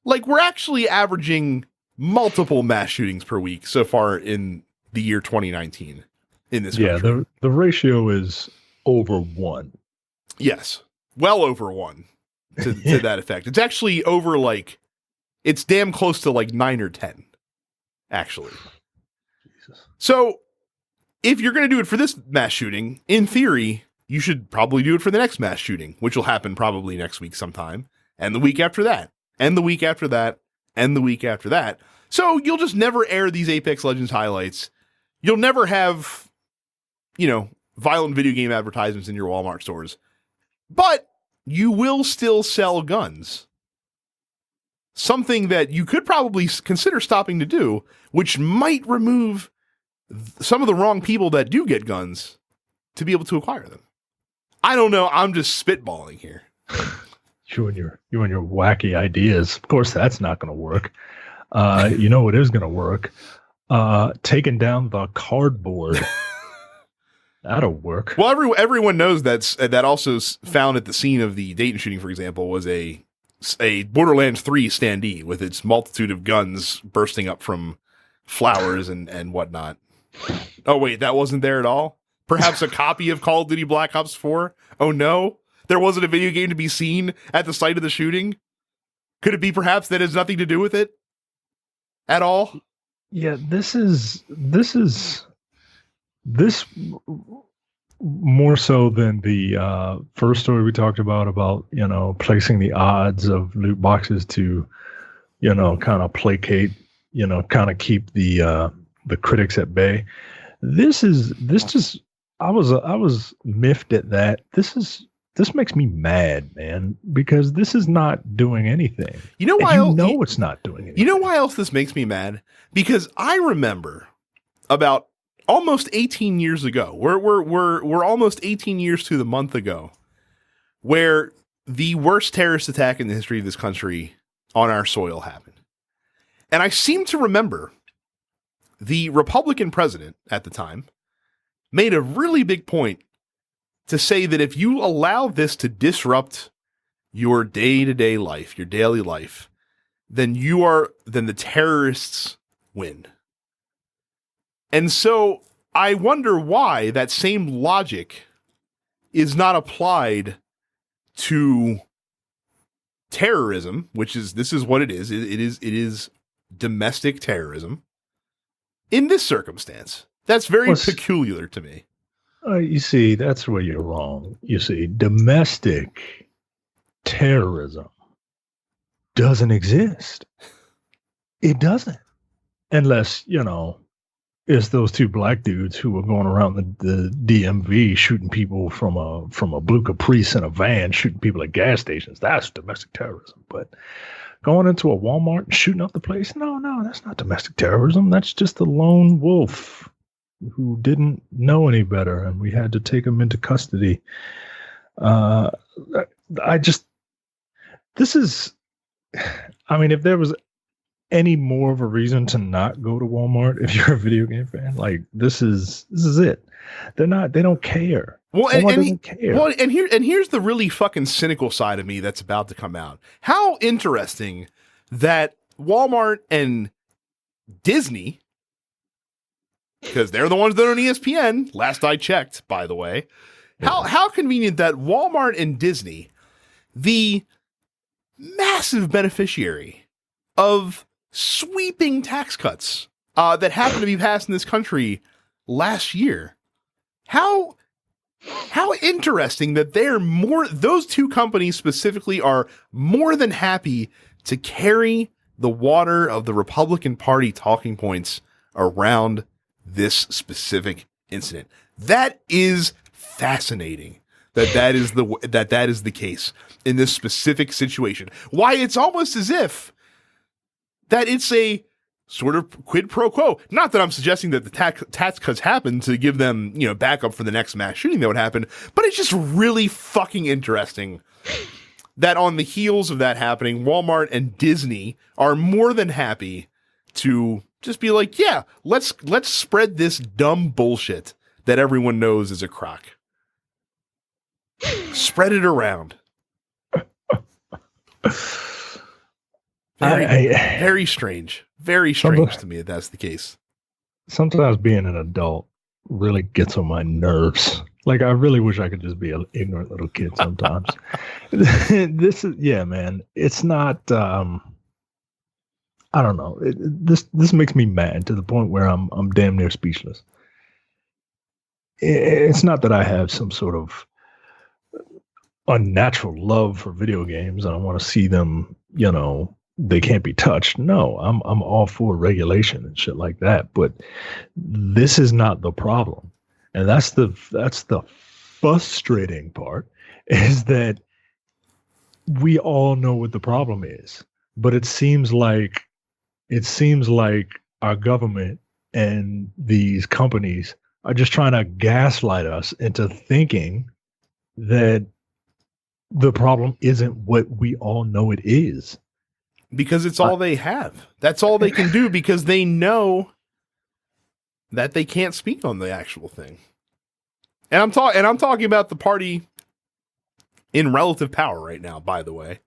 Like, we're actually averaging multiple mass shootings per week so far in the year 2019 in this country. Yeah, the ratio is over 1. Yes. Well over 1 to that effect. It's actually over, like, it's damn close to like 9 or 10, actually. Jesus. So if you're going to do it for this mass shooting, in theory, you should probably do it for the next mass shooting, which will happen probably next week sometime, and the week after that, and the week after that, and the week after that. So you'll just never air these Apex Legends highlights. You'll never have, violent video game advertisements in your Walmart stores. But you will still sell guns. Something that you could probably consider stopping to do, which might remove some of the wrong people that do get guns to be able to acquire them. I don't know. I'm just spitballing here. You and your wacky ideas. Of course, that's not going to work. You know what is going to work? Taking down the cardboard. That'll work. Well, everyone knows that also found at the scene of the Dayton shooting, for example, was a Borderlands 3 standee with its multitude of guns bursting up from flowers and whatnot. Oh, wait, that wasn't there at all? Perhaps a copy of Call of Duty Black Ops 4? Oh, no? There wasn't a video game to be seen at the site of the shooting? Could it be perhaps that has nothing to do with it at all? Yeah, this more so than the first story we talked about, placing the odds of loot boxes to, kind of placate, kind of keep the critics at bay. I was miffed at that. This makes me mad, man, because this is not doing anything. You know why? It's not doing anything. You know why else this makes me mad? Because I remember about almost 18 years ago. We're almost 18 years to the month ago, where the worst terrorist attack in the history of this country on our soil happened. And I seem to remember the Republican president at the time made a really big point to say that if you allow this to disrupt your day-to-day life, your daily life, then the terrorists win. And so I wonder why that same logic is not applied to terrorism, this is what it is. It is domestic terrorism in this circumstance. That's very peculiar to me. You see, that's where you're wrong. You see, domestic terrorism doesn't exist. It doesn't. Unless, it's those two black dudes who were going around the DMV shooting people from a blue Caprice in a van, shooting people at gas stations. That's domestic terrorism. But going into a Walmart and shooting up the place, no, that's not domestic terrorism. That's just a lone wolf who didn't know any better, and we had to take him into custody. If there was any more of a reason to not go to Walmart if you're a video game fan, like this is it. They don't care. Walmart doesn't care. Well, and here's the really fucking cynical side of me that's about to come out. How interesting that Walmart and Disney, because they're the ones that are on ESPN, last I checked, by the way. How convenient that Walmart and Disney, the massive beneficiary of sweeping tax cuts that happened to be passed in this country last year. How interesting that those two companies specifically are more than happy to carry the water of the Republican Party talking points around this specific incident. That is fascinating. That is the case in this specific situation. Why it's almost as if that it's a sort of quid pro quo. Not that I'm suggesting that the tax cuts happen to give them, backup for the next mass shooting that would happen, but it's just really fucking interesting that on the heels of that happening, Walmart and Disney are more than happy to just be like, yeah, let's spread this dumb bullshit that everyone knows is a crock. Spread it around. Very strange. Very strange to me that that's the case. Sometimes being an adult really gets on my nerves. Like, I really wish I could just be an ignorant little kid sometimes. This is, yeah, man. It's not, I don't know. This makes me mad to the point where I'm damn near speechless. It's not that I have some sort of unnatural love for video games and I want to see them, they can't be touched. No, I'm all for regulation and shit like that. But this is not the problem. And that's the frustrating part, is that we all know what the problem is. But it seems like our government and these companies are just trying to gaslight us into thinking that the problem isn't what we all know it is. Because it's all they have. That's all they can do, because they know that they can't speak on the actual thing. And I'm talking about the party in relative power right now, by the way.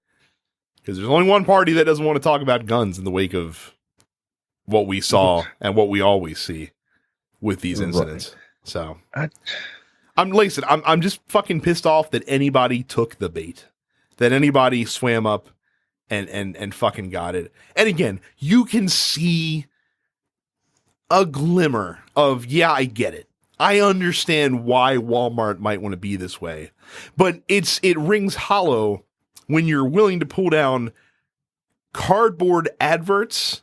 Because there's only one party that doesn't want to talk about guns in the wake of what we saw and what we always see with these incidents. Right. So I'm just fucking pissed off that anybody took the bait. That anybody swam up and fucking got it. And again, you can see a glimmer of, yeah, I get it. I understand why Walmart might want to be this way. But it rings hollow when you're willing to pull down cardboard adverts,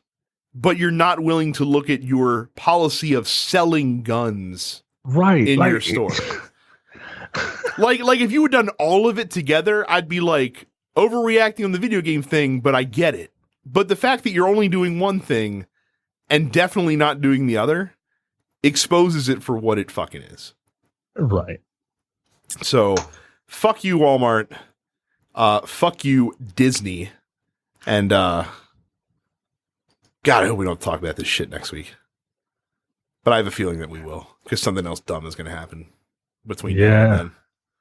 but you're not willing to look at your policy of selling guns in your store. like if you had done all of it together, I'd be like, overreacting on the video game thing, but I get it. But the fact that you're only doing one thing and definitely not doing the other exposes it for what it fucking is. Right. So, fuck you, Walmart. Fuck you, Disney. And, God, I hope we don't talk about this shit next week. But I have a feeling that we will, because something else dumb is going to happen between now and then.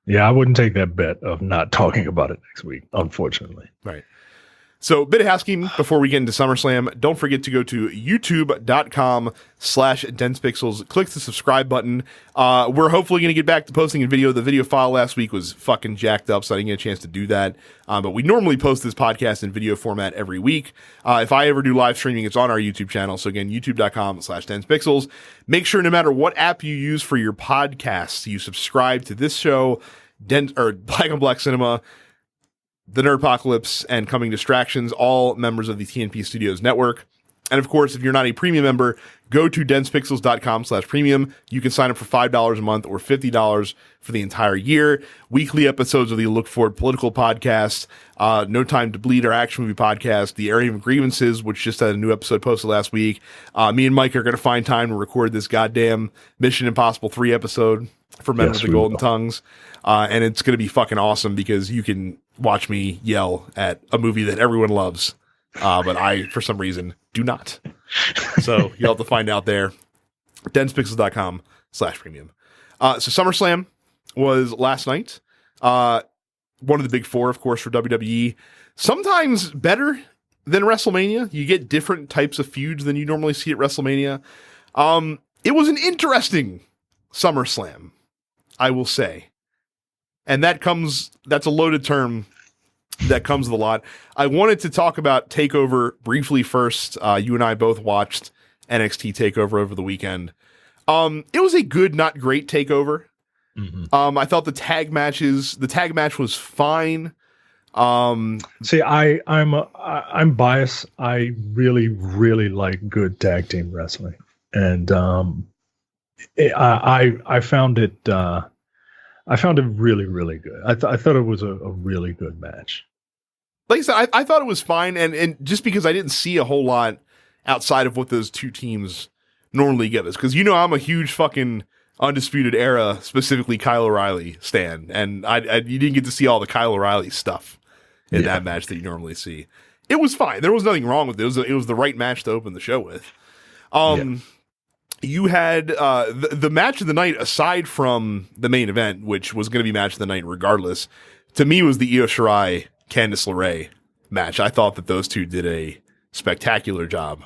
Yeah, I wouldn't take that bet of not talking about it next week, unfortunately. Right. So, bit of housekeeping before we get into SummerSlam. Don't forget to go to youtube.com/densepixels. Click the subscribe button. We're hopefully going to get back to posting a video. The video file last week was fucking jacked up, so I didn't get a chance to do that. But we normally post this podcast in video format every week. If I ever do live streaming, it's on our YouTube channel. So again, youtube.com/densepixels. Make sure no matter what app you use for your podcasts, you subscribe to this show, Black on Black Cinema, The Nerdpocalypse, and Coming Distractions, all members of the TNP Studios network. And of course, if you're not a premium member, go to densepixels.com/premium. You can sign up for $5 a month or $50 for the entire year. Weekly episodes of the Look Forward Political Podcast, No Time to Bleed, our action movie podcast, The Area of Grievances, which just had a new episode posted last week. Me and Mike are going to find time to record this goddamn Mission Impossible 3 episode for Men with the Golden Tongues. And it's going to be fucking awesome because you can watch me yell at a movie that everyone loves. But I, for some reason, do not. So you'll have to find out there. densepixels.com/premium. So SummerSlam was last night. One of the big four, of course, for WWE. Sometimes better than WrestleMania. You get different types of feuds than you normally see at WrestleMania. It was an interesting SummerSlam, I will say. And that's a loaded term that comes with a lot. I wanted to talk about TakeOver briefly first. You and I both watched NXT TakeOver over the weekend. It was a good, not great TakeOver. Mm-hmm. I thought the tag match was fine. See, I'm biased. I really, really like good tag team wrestling. And I found it really, really good. I thought it was a really good match. Like I said, I thought it was fine, and just because I didn't see a whole lot outside of what those two teams normally give us, because I'm a huge fucking Undisputed Era, specifically Kyle O'Reilly stan, and you didn't get to see all the Kyle O'Reilly stuff in that match that you normally see. It was fine. There was nothing wrong with it. It was the right match to open the show with. You had the match of the night, aside from the main event, which was going to be match of the night regardless, to me was the Io Shirai Candice LeRae match. I thought that those two did a spectacular job.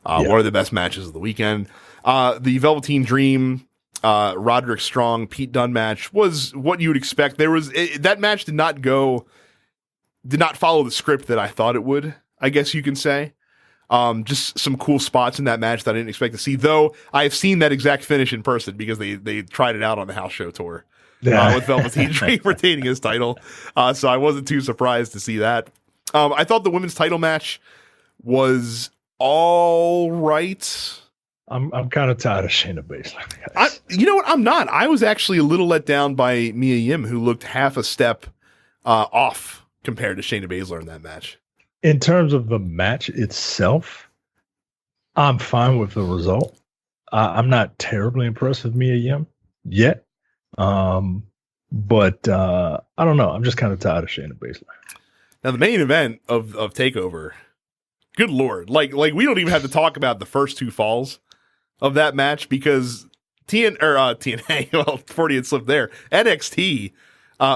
One of the best matches of the weekend. The Velveteen Dream, Roderick Strong, Pete Dunne match was what you would expect. That match did not follow the script that I thought it would, I guess you can say. Just some cool spots in that match that I didn't expect to see, though I have seen that exact finish in person because they tried it out on the house show tour with Velveteen Dream retaining his title. So I wasn't too surprised to see that. I thought the women's title match was all right. I'm kind of tired of Shayna Baszler. You know what? I'm not. I was actually a little let down by Mia Yim, who looked half a step off compared to Shayna Baszler in that match. In terms of the match itself, I'm fine with the result. I'm not terribly impressed with Mia Yim yet. But I don't know. I'm just kind of tired of Shayna Baszler. Now, the main event of TakeOver, good Lord. Like we don't even have to talk about the first two falls of that match because TNA, well, Freudian slip there. NXT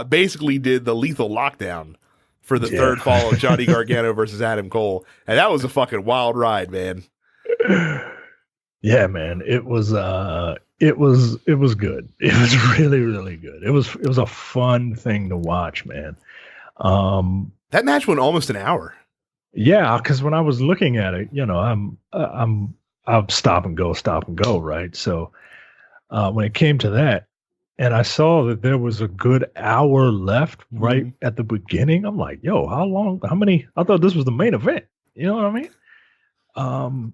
basically did the lethal lockdown for the third fall of Johnny Gargano versus Adam Cole. And that was a fucking wild ride, man. Yeah, man. It was good. It was really, really good. It was a fun thing to watch, man. That match went almost an hour. Yeah, because when I was looking at it, I'll stop and go, right? So when it came to that, and I saw that there was a good hour left right at the beginning, I'm like, yo, how long? How many? I thought this was the main event. You know what I mean?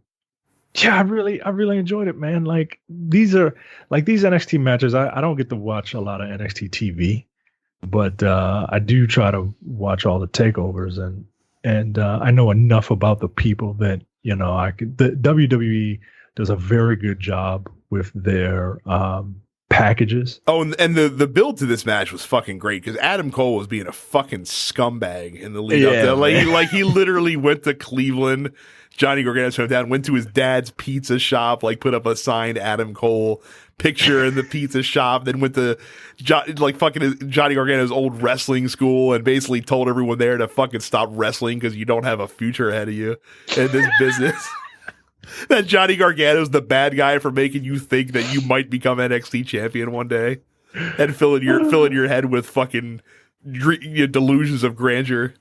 Yeah, I really enjoyed it, man. Like these NXT matches. I don't get to watch a lot of NXT TV, but I do try to watch all the takeovers, and I know enough about the people that the WWE does a very good job with their packages. Oh, and the build to this match was fucking great because Adam Cole was being a fucking scumbag in the lead up there. Like he literally went to Cleveland, Johnny Gargano's hometown, went to his dad's pizza shop, like put up a signed Adam Cole picture in the pizza shop, then went to fucking Johnny Gargano's old wrestling school and basically told everyone there to fucking stop wrestling because you don't have a future ahead of you in this business. That Johnny Gargano's the bad guy for making you think that you might become NXT champion one day and filling your head with fucking delusions of grandeur.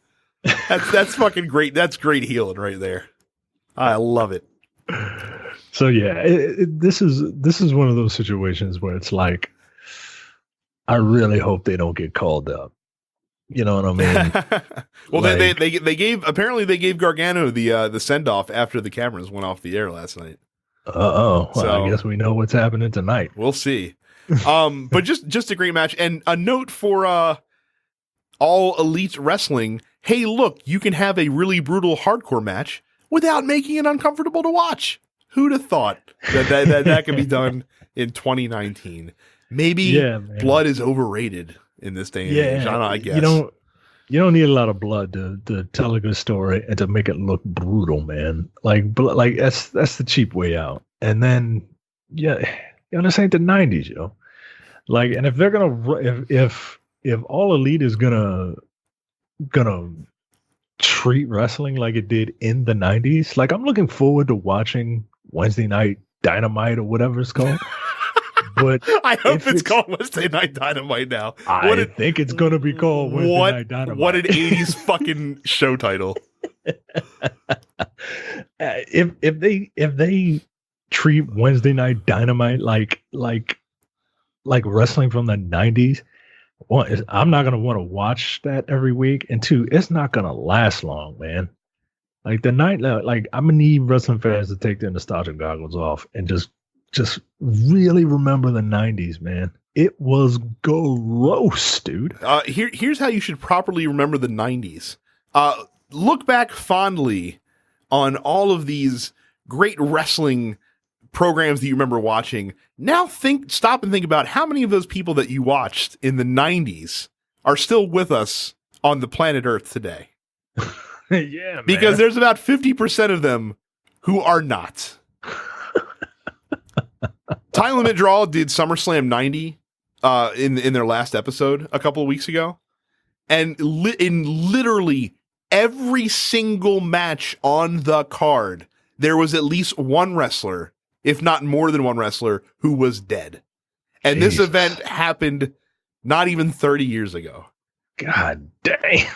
That's fucking great. That's great healing right there. I love it. So yeah, this is one of those situations where it's like, I really hope they don't get called up. You know what I mean? Well, they gave Gargano the send off after the cameras went off the air last night. Well, I guess we know what's happening tonight. We'll see. But just a great match, and a note for All Elite Wrestling. Hey, look, you can have a really brutal hardcore match without making it uncomfortable to watch. Who'd have thought that could be done in 2019? Maybe blood is overrated in this day and age. I guess you don't need a lot of blood to tell a good story and to make it look brutal, man. Like that's the cheap way out. And then this ain't the 90s, yo. Like, and if they're gonna if All Elite is gonna treat wrestling like it did in the 90s, like I'm looking forward to watching Wednesday Night Dynamite or whatever it's called. But I hope it's called Wednesday Night Dynamite now. I think it's going to be called Wednesday Night Dynamite. What an 80s fucking show title. If they treat Wednesday Night Dynamite like wrestling from the 90s, one, I'm not going to want to watch that every week, and two, it's not going to last long, man. Like I'm gonna need wrestling fans to take their nostalgia goggles off and just really remember the 90s, man. It was gross, dude. Here's how you should properly remember the 90s. Look back fondly on all of these great wrestling programs that you remember watching. Now stop and think about how many of those people that you watched in the 90s are still with us on the planet Earth today. Yeah, man. Because there's about 50% of them who are not. Time Limit Draw did SummerSlam 90 in their last episode a couple of weeks ago. And in literally every single match on the card, there was at least one wrestler, if not more than one wrestler, who was dead. And Jesus. this event happened not even 30 years ago. God dang.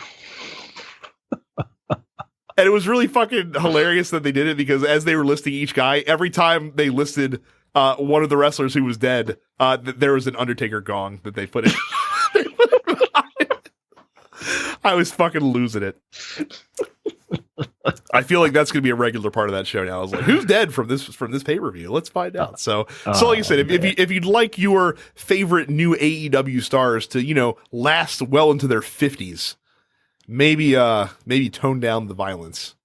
And it was really fucking hilarious that they did it, because as they were listing each guy, every time they listed one of the wrestlers who was dead, there was an Undertaker gong that they put in. I was fucking losing it. I feel like that's going to be a regular part of that show now. I was like, who's dead from this pay-per-view? Let's find out. So like I said, if you'd like your favorite new AEW stars to, last well into their 50s, maybe tone down the violence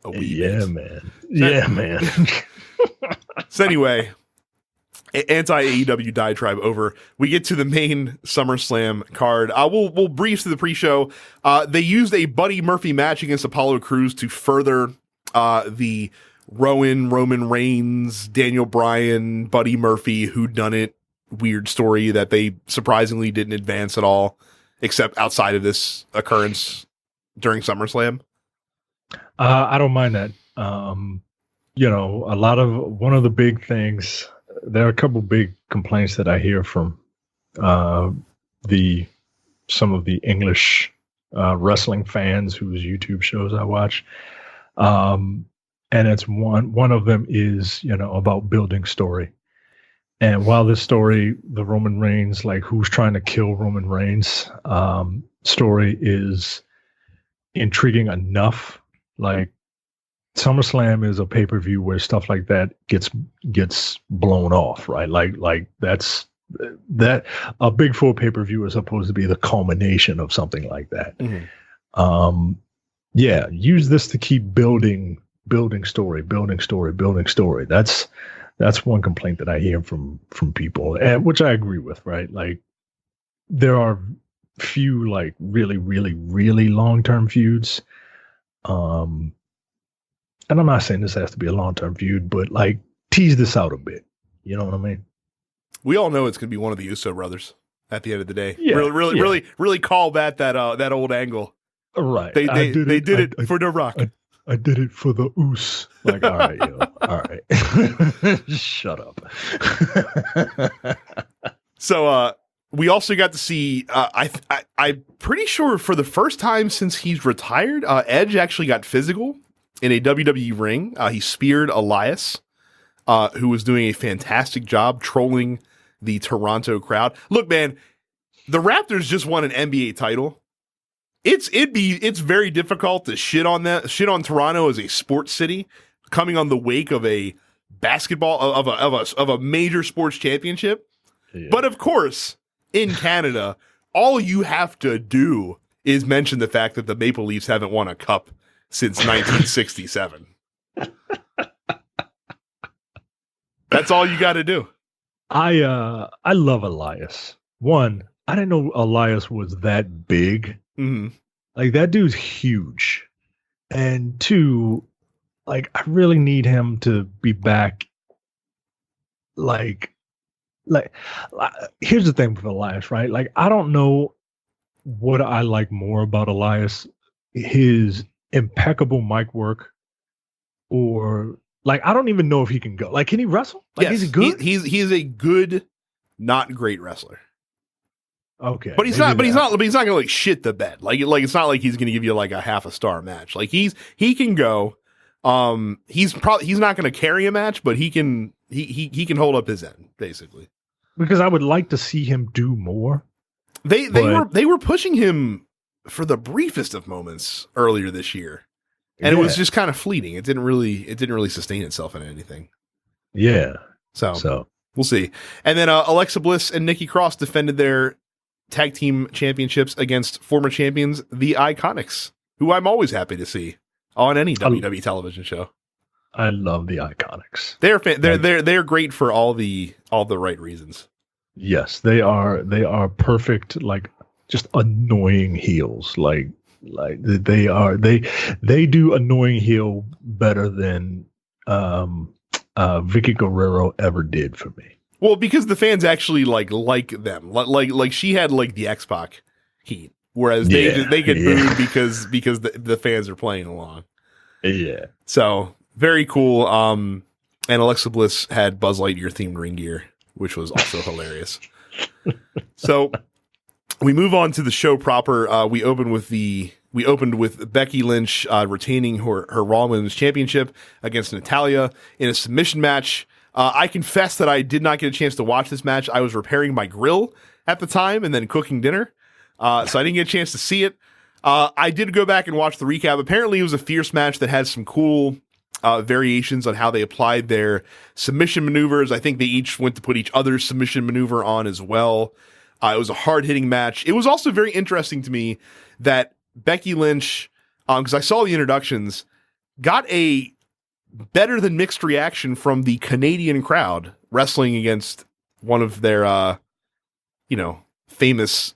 a wee bit. Man. Yeah, man. So anyway, anti-AEW diatribe over. We get to the main SummerSlam card. We'll breeze through the pre-show. They used a Buddy Murphy match against Apollo Crews to further the Roman Reigns, Daniel Bryan, Buddy Murphy whodunit weird story that they surprisingly didn't advance at all, except outside of this occurrence during SummerSlam. I don't mind that. One of the big things, there are a couple big complaints that I hear from some of the English wrestling fans whose YouTube shows I watch. And it's one of them is, about building story. And while this story, the Roman Reigns, like who's trying to kill Roman Reigns story is intriguing enough, like SummerSlam is a pay-per-view where stuff like that gets blown off, right? Like that's that a Big Four pay-per-view is supposed to be the culmination of something like that. Mm-hmm. Use this to keep building story. That's one complaint that I hear from people, and which I agree with, right? Like there are few like really, really, really long-term feuds. And I'm not saying this has to be a long-term feud, but like tease this out a bit. You know what I mean? We all know it's going to be one of the Uso brothers at the end of the day. Yeah, really call that old angle. Right. They did it for The Rock. I did it for the Oos. Like, all right, all right. Shut up. So we also got to see, I'm pretty sure for the first time since he's retired, Edge actually got physical in a WWE ring. He speared Elias, who was doing a fantastic job trolling the Toronto crowd. Look, man, the Raptors just won an NBA title. It's very difficult to shit on Toronto as a sports city coming on the wake of a basketball of a major sports championship. Yeah. But of course, in Canada, all you have to do is mention the fact that the Maple Leafs haven't won a cup since 1967. That's all you got to do. I love Elias. One, I didn't know Elias was that big. Mm-hmm. Like that dude's huge. And two, like I really need him to be back. Like here's the thing with Elias, right? Like I don't know what I like more about Elias, his impeccable mic work, or like I don't even know if he can go. Like, can he wrestle? Like, yes, is he good? He's a good, not great wrestler. Okay, but he's not gonna like shit the bed. Like it's not like he's gonna give you like a half a star match. Like he can go. He's not gonna carry a match, but he can hold up his end basically. Because I would like to see him do more. They were pushing him for the briefest of moments earlier this year, and it was just kind of fleeting. It didn't really sustain itself in anything. Yeah. So we'll see. And then Alexa Bliss and Nikki Cross defended their tag team championships against former champions, the Iconics, who I'm always happy to see on any WWE television show. I love the Iconics. They're great for all the right reasons. Yes, they are perfect, like just annoying heels. Like they do annoying heel better than Vicky Guerrero ever did for me. Well, because the fans actually like them. Like she had like the X-Pac heat. whereas they get booed because the fans are playing along. Yeah. So very cool. And Alexa Bliss had Buzz Lightyear themed ring gear, which was also hilarious. So we move on to the show proper. We opened with Becky Lynch retaining her Raw Women's Championship against Natalya in a submission match. I confess that I did not get a chance to watch this match. I was repairing my grill at the time and then cooking dinner, so I didn't get a chance to see it. I did go back and watch the recap. Apparently, it was a fierce match that had some cool variations on how they applied their submission maneuvers. I think they each went to put each other's submission maneuver on as well. It was a hard-hitting match. It was also very interesting to me that Becky Lynch, because I saw the introductions, got a better than mixed reaction from the Canadian crowd wrestling against one of their, famous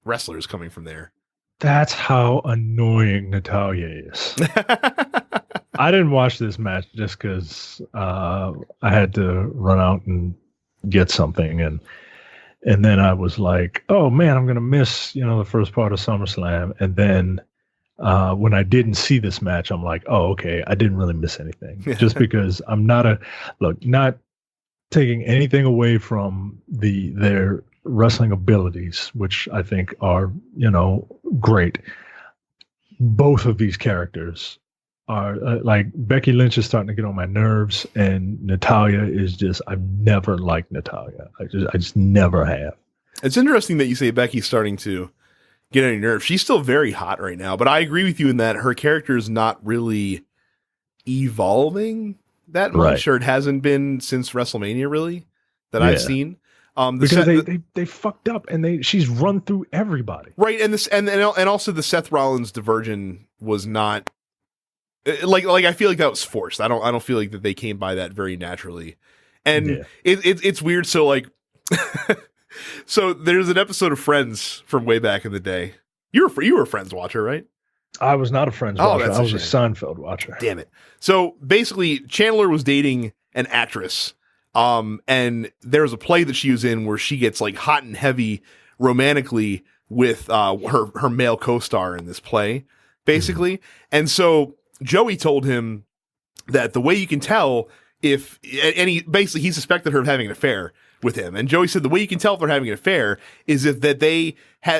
wrestlers coming from there. That's how annoying Natalya is. I didn't watch this match just because I had to run out and get something, and then I was like, oh man, I'm gonna miss the first part of SummerSlam, and then when I didn't see this match, I'm like, oh okay, I didn't really miss anything, just because I'm not taking anything away from their wrestling abilities, which I think are great. Both of these characters are like Becky Lynch is starting to get on my nerves, and Natalya is just, I've never liked Natalya. I just never have. It's interesting that you say Becky's starting to get on your nerves. She's still very hot right now, but I agree with you in that her character is not really evolving that much, Right. or it hasn't been since WrestleMania really that I've seen. Because they fucked up, and she's run through everybody. Right, and also the Seth Rollins diversion was not like I feel like that was forced. I don't feel like that they came by that very naturally, and it's weird. So like, so there's an episode of Friends from way back in the day. You were a Friends watcher, right? I was not a Friends watcher. That's I was a a Seinfeld watcher. Damn it. So basically, Chandler was dating an actress. And there was a play that she was in where she gets like hot and heavy romantically with her male co-star in this play, basically. Mm-hmm. And so Joey told him that the way you can tell if he suspected her of having an affair with him. And Joey said the way you can tell if they're having an affair is if that they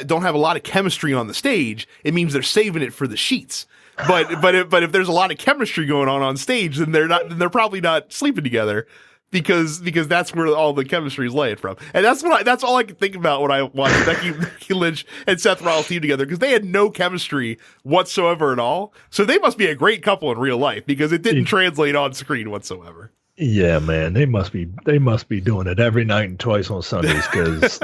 don't have a lot of chemistry on the stage. It means they're saving it for the sheets. But if there's a lot of chemistry going on stage, then they're probably not sleeping together. Because that's where all the chemistry is laying from, and that's all I can think about when I watched Becky Lynch and Seth Rollins team together, because they had no chemistry whatsoever at all. So they must be a great couple in real life, because it didn't translate on screen whatsoever. Yeah, man, they must be doing it every night and twice on Sundays, because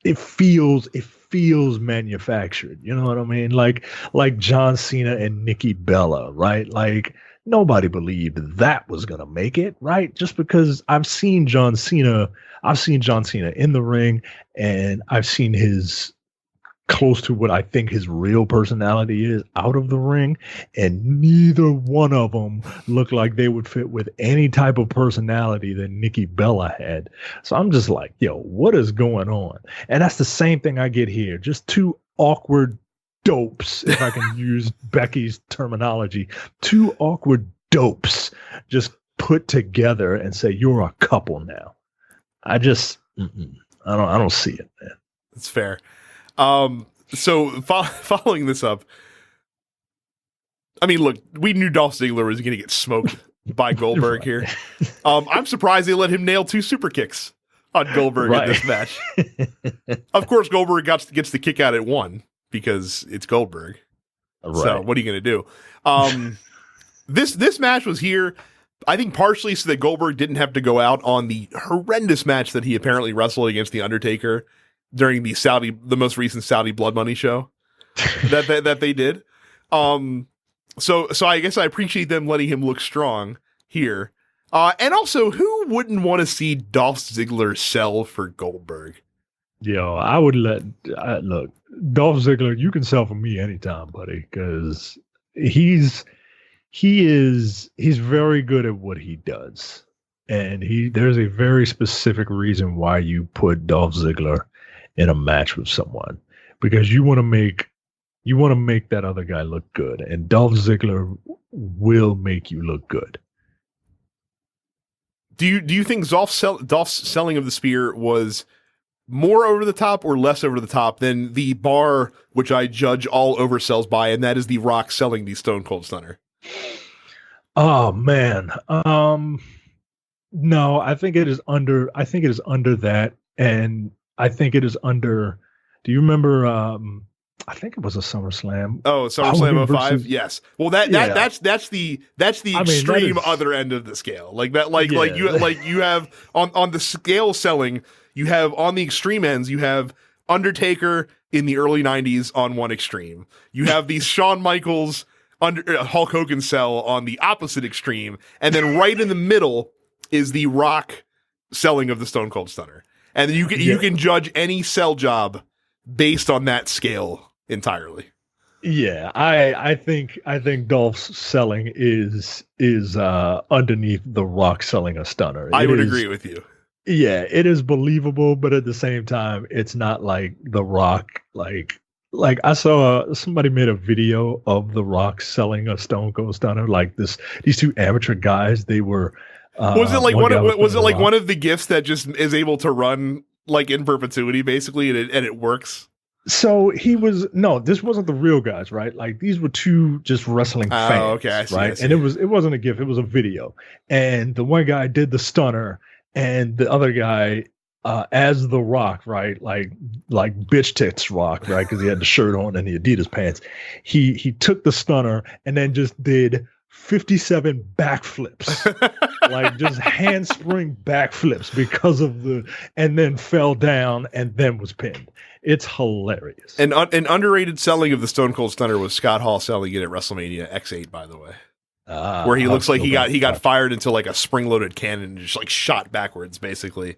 it feels manufactured. You know what I mean? Like John Cena and Nikki Bella, right? Like, nobody believed that was going to make it, right? Just because I've seen John Cena in the ring, and I've seen his close to what I think his real personality is out of the ring, and neither one of them looked like they would fit with any type of personality that Nikki Bella had. So I'm just like, yo, what is going on? And that's the same thing I get here. Just two awkward dopes, if I can use Becky's terminology, two awkward dopes just put together and say you're a couple now. I don't see it, man. That's fair. So following this up, I mean, look, we knew Dolph Ziggler was going to get smoked by Goldberg here. I'm surprised they let him nail 2 super kicks on Goldberg in this match. Of course, Goldberg gets the kick out at 1. Because it's Goldberg. Right. So what are you going to do? This match was here, I think, partially so that Goldberg didn't have to go out on the horrendous match that he apparently wrestled against The Undertaker during the most recent Saudi Blood Money show that they did. So I guess I appreciate them letting him look strong here. And also, who wouldn't want to see Dolph Ziggler sell for Goldberg? Yo, I would look, Dolph Ziggler, you can sell for me anytime, buddy, because he's very good at what he does. And there's a very specific reason why you put Dolph Ziggler in a match with someone because you want to make that other guy look good, and Dolph Ziggler will make you look good. Do you think Dolph's selling of the spear was more over the top or less over the top than the bar, which I judge all oversells by, and that is The Rock selling the Stone Cold Stunner? Oh man, no, I think it is under. I think it is under that, and I think it is under. Do you remember? I think it was a SummerSlam. Oh, SummerSlam 05? versus, Yes. Well, that's the extreme other end of the scale. Like that, like you have on the scale selling, you have on the extreme ends, you have Undertaker in the early 90s on one extreme. You have these Shawn Michaels Hulk Hogan sell on the opposite extreme, and then right in the middle is the Rock selling of the Stone Cold Stunner. And you can judge any sell job based on that scale entirely. Yeah, I think Dolph's selling is underneath The Rock selling a stunner. I would agree with you. Yeah, it is believable, but at the same time, it's not like The Rock. Like I saw somebody made a video of The Rock selling a Stone Cold Stunner. Like these two amateur guys, they were. Was it like one of the gifts that just is able to run like in perpetuity, basically, and it works? So this wasn't the real guys, right? Like these were two just wrestling fans, okay, I see, right? I see. And it wasn't a gift, it was a video. And the one guy did the stunner, and the other guy, as The Rock, right? Like bitch tits Rock, right? Because he had the shirt on and the Adidas pants. He took the stunner and then just did 57 backflips, like just handspring backflips and then fell down and then was pinned. It's hilarious. And an underrated selling of the Stone Cold Stunner was Scott Hall selling it at WrestleMania X8, by the way, where he looks like he got fired into like a spring-loaded cannon and just like shot backwards, basically.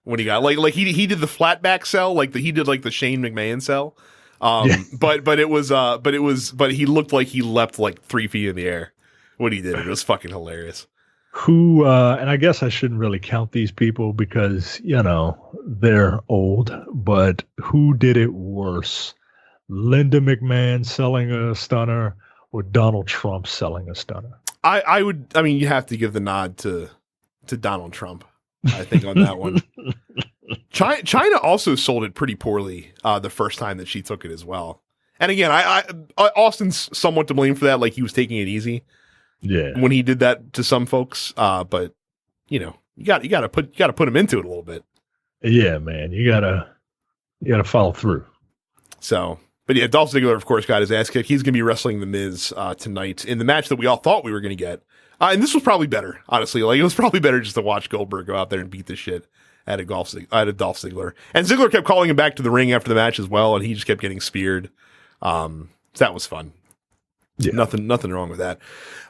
When he got like he did the flat back sell, he did like the Shane McMahon sell, but he looked like he leapt like 3 feet in the air when he did it. It was fucking hilarious. And I guess I shouldn't really count these people because, they're old, but who did it worse? Linda McMahon selling a stunner or Donald Trump selling a stunner? You have to give the nod to Donald Trump, I think, on that one. China also sold it pretty poorly the first time that she took it as well. And again, Austin's somewhat to blame for that. Like, he was taking it easy. Yeah, when he did that to some folks, but you got to put him into it a little bit. Yeah, man, you gotta follow through. So, but yeah, Dolph Ziggler, of course, got his ass kicked. He's gonna be wrestling The Miz tonight in the match that we all thought we were gonna get, and this was probably better, honestly. Like, it was probably better just to watch Goldberg go out there and beat the shit out of Dolph Ziggler. And Ziggler kept calling him back to the ring after the match as well, and he just kept getting speared. So that was fun. Yeah. Nothing wrong with that.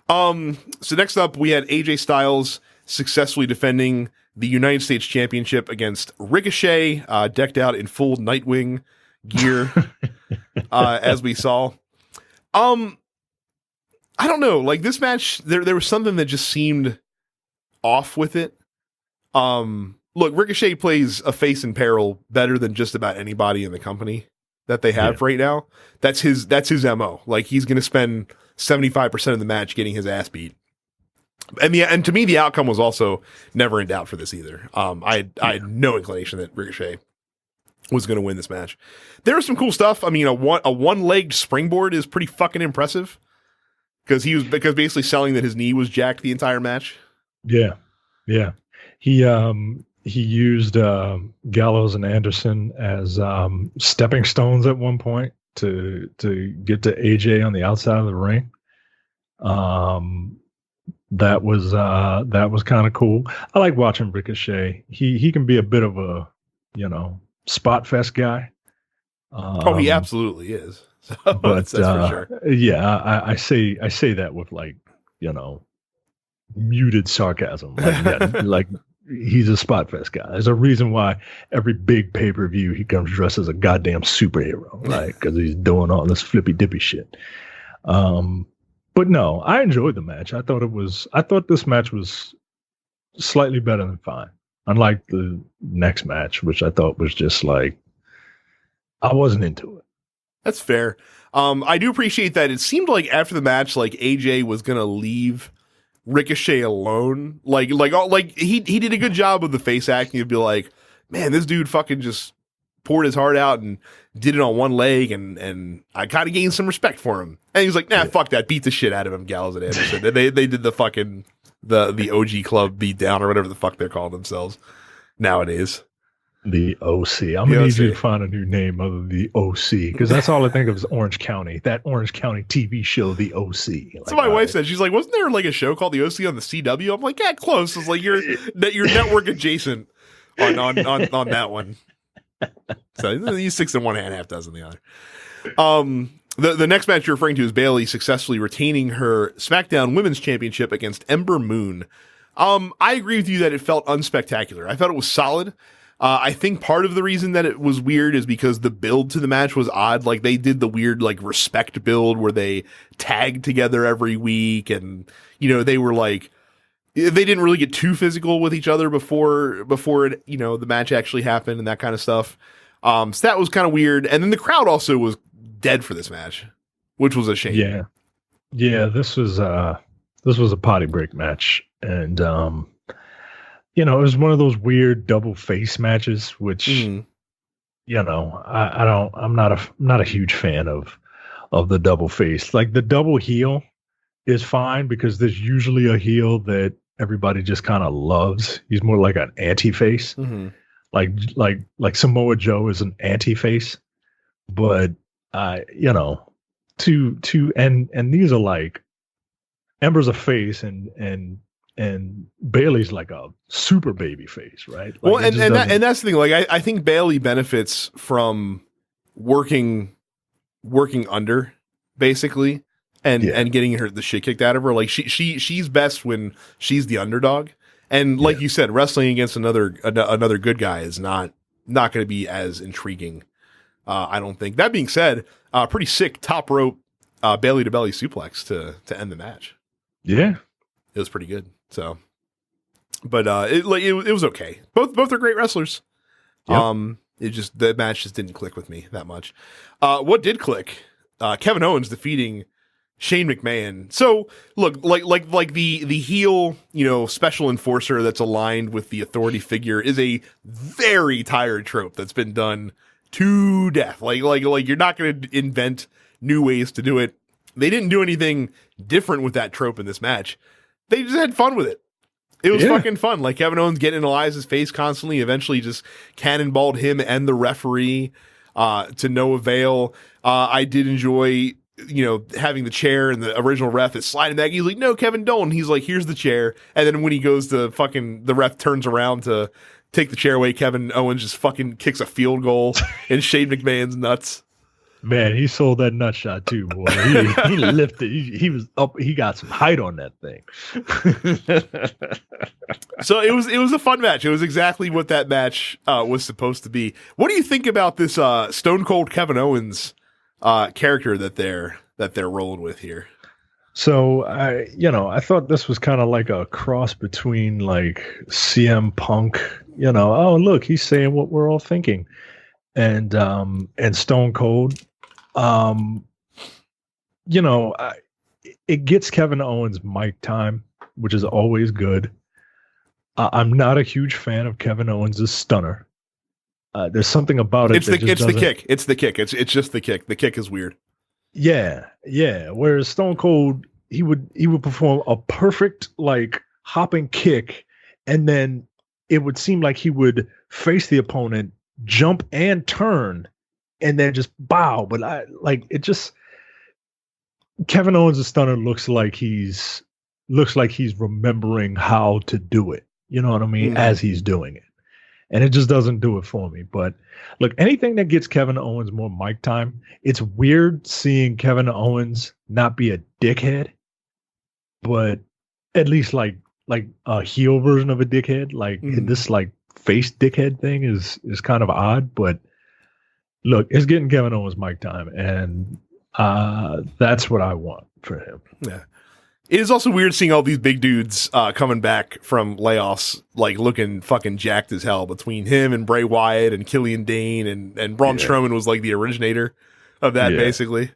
So next up, we had AJ Styles successfully defending the United States Championship against Ricochet, decked out in full Nightwing gear, as we saw. I don't know, like this match, there was something that just seemed off with it. Look, Ricochet plays a face in peril better than just about anybody in the company that they have right now. That's his MO. Like, he's going to spend 75% of the match getting his ass beat. And to me, the outcome was also never in doubt for this either. I had no inclination that Ricochet was going to win this match. There was some cool stuff. I mean, a one-legged springboard is pretty fucking impressive because basically selling that his knee was jacked the entire match. Yeah. He used Gallows and Anderson as stepping stones at one point to get to AJ on the outside of the ring. That was kind of cool. I like watching Ricochet. He can be a bit of a spot fest guy. He absolutely is. But that's for sure. Yeah, I say that with muted sarcasm. Like he's a spot fest guy. There's a reason why every big pay-per-view he comes dressed as a goddamn superhero, right? Because he's doing all this flippy dippy shit. But no, I enjoyed the match. I thought this match was slightly better than fine. Unlike the next match, which I thought was just like I wasn't into it. That's fair. I do appreciate that. It seemed like after the match, like AJ was gonna leave Ricochet alone. Like he did a good job of the face acting. He'd be like, man, this dude fucking just poured his heart out and did it on one leg, and I kind of gained some respect for him. And he's like, nah, fuck that, beat the shit out of him, Gallows and Anderson. And they did the fucking the OG Club beat down or whatever the fuck they're calling themselves nowadays. The OC. I'm going to need you to find a new name other than the OC, because that's all I think of is Orange County. That Orange County TV show, the OC. Like, so my wife said, she's like, wasn't there like a show called the OC on the CW? I'm like, yeah, close. It's like you're network adjacent on that one. So you 6 in one hand, half dozen the other. The next match you're referring to is Bayley successfully retaining her SmackDown Women's Championship against Ember Moon. I agree with you that it felt unspectacular. I thought it was solid. I think part of the reason that it was weird is because the build to the match was odd. Like they did the weird like respect build where they tagged together every week, and they were like they didn't really get too physical with each other before it, the match actually happened and that kind of stuff. So that was kind of weird. And then the crowd also was dead for this match, which was a shame. Yeah. This was a potty break match, and it was one of those weird double face matches, which, I'm not a huge fan of the double face. Like the double heel is fine because there's usually a heel that everybody just kind of loves. He's more like an anti-face. Mm-hmm. Like Samoa Joe is an anti-face, but and these are like Ember's a face and Bayley's like a super baby face, right? Like, well, and that's the thing. Like, I think Bayley benefits from working under, basically, and getting the shit kicked out of her. Like, she's best when she's the underdog. And like you said, wrestling against another good guy is not going to be as intriguing. I don't think. That being said, pretty sick top rope Bayley to belly suplex to end the match. Yeah, it was pretty good. So, but it was okay. Both are great wrestlers. Yep. The match just didn't click with me that much. What did click? Kevin Owens defeating Shane McMahon. So look, like the heel, special enforcer that's aligned with the authority figure is a very tired trope that's been done to death. Like you're not going to invent new ways to do it. They didn't do anything different with that trope in this match. They just had fun with it. It was fucking fun. Like Kevin Owens getting in Elias's face constantly, eventually just cannonballed him and the referee to no avail. I did enjoy, having the chair and the original ref is sliding back. He's like, no, Kevin, don't. He's like, here's the chair. And then when he goes to the ref turns around to take the chair away, Kevin Owens just fucking kicks a field goal in Shane McMahon's nuts. Man, he sold that nut shot too, boy. He lifted. He was up. He got some height on that thing. So it was a fun match. It was exactly what that match was supposed to be. What do you think about this Stone Cold Kevin Owens character that they're rolling with here? So I thought this was kind of like a cross between like CM Punk. Oh look, he's saying what we're all thinking. And Stone Cold, it gets Kevin Owens mic time, which is always good. I'm not a huge fan of Kevin Owens' stunner. There's something about it. It's the kick. It's the kick. It's just the kick. The kick is weird. Yeah. Whereas Stone Cold, he would perform a perfect like hopping kick, and then it would seem like he would face the opponent, jump and turn, and then just bow. But Kevin Owens' stunner looks like he's remembering how to do it. You know what I mean? Mm-hmm. As he's doing it. And it just doesn't do it for me. But look, anything that gets Kevin Owens more mic time, it's weird seeing Kevin Owens not be a dickhead, but at least like a heel version of a dickhead. Like this like face dickhead thing is kind of odd, but look, it's getting Kevin Owens mic time, and that's what I want for him. It is also weird seeing all these big dudes coming back from layoffs, like looking fucking jacked as hell, between him and Bray Wyatt and Killian Dane, and Braun Strowman was like the originator of that, basically.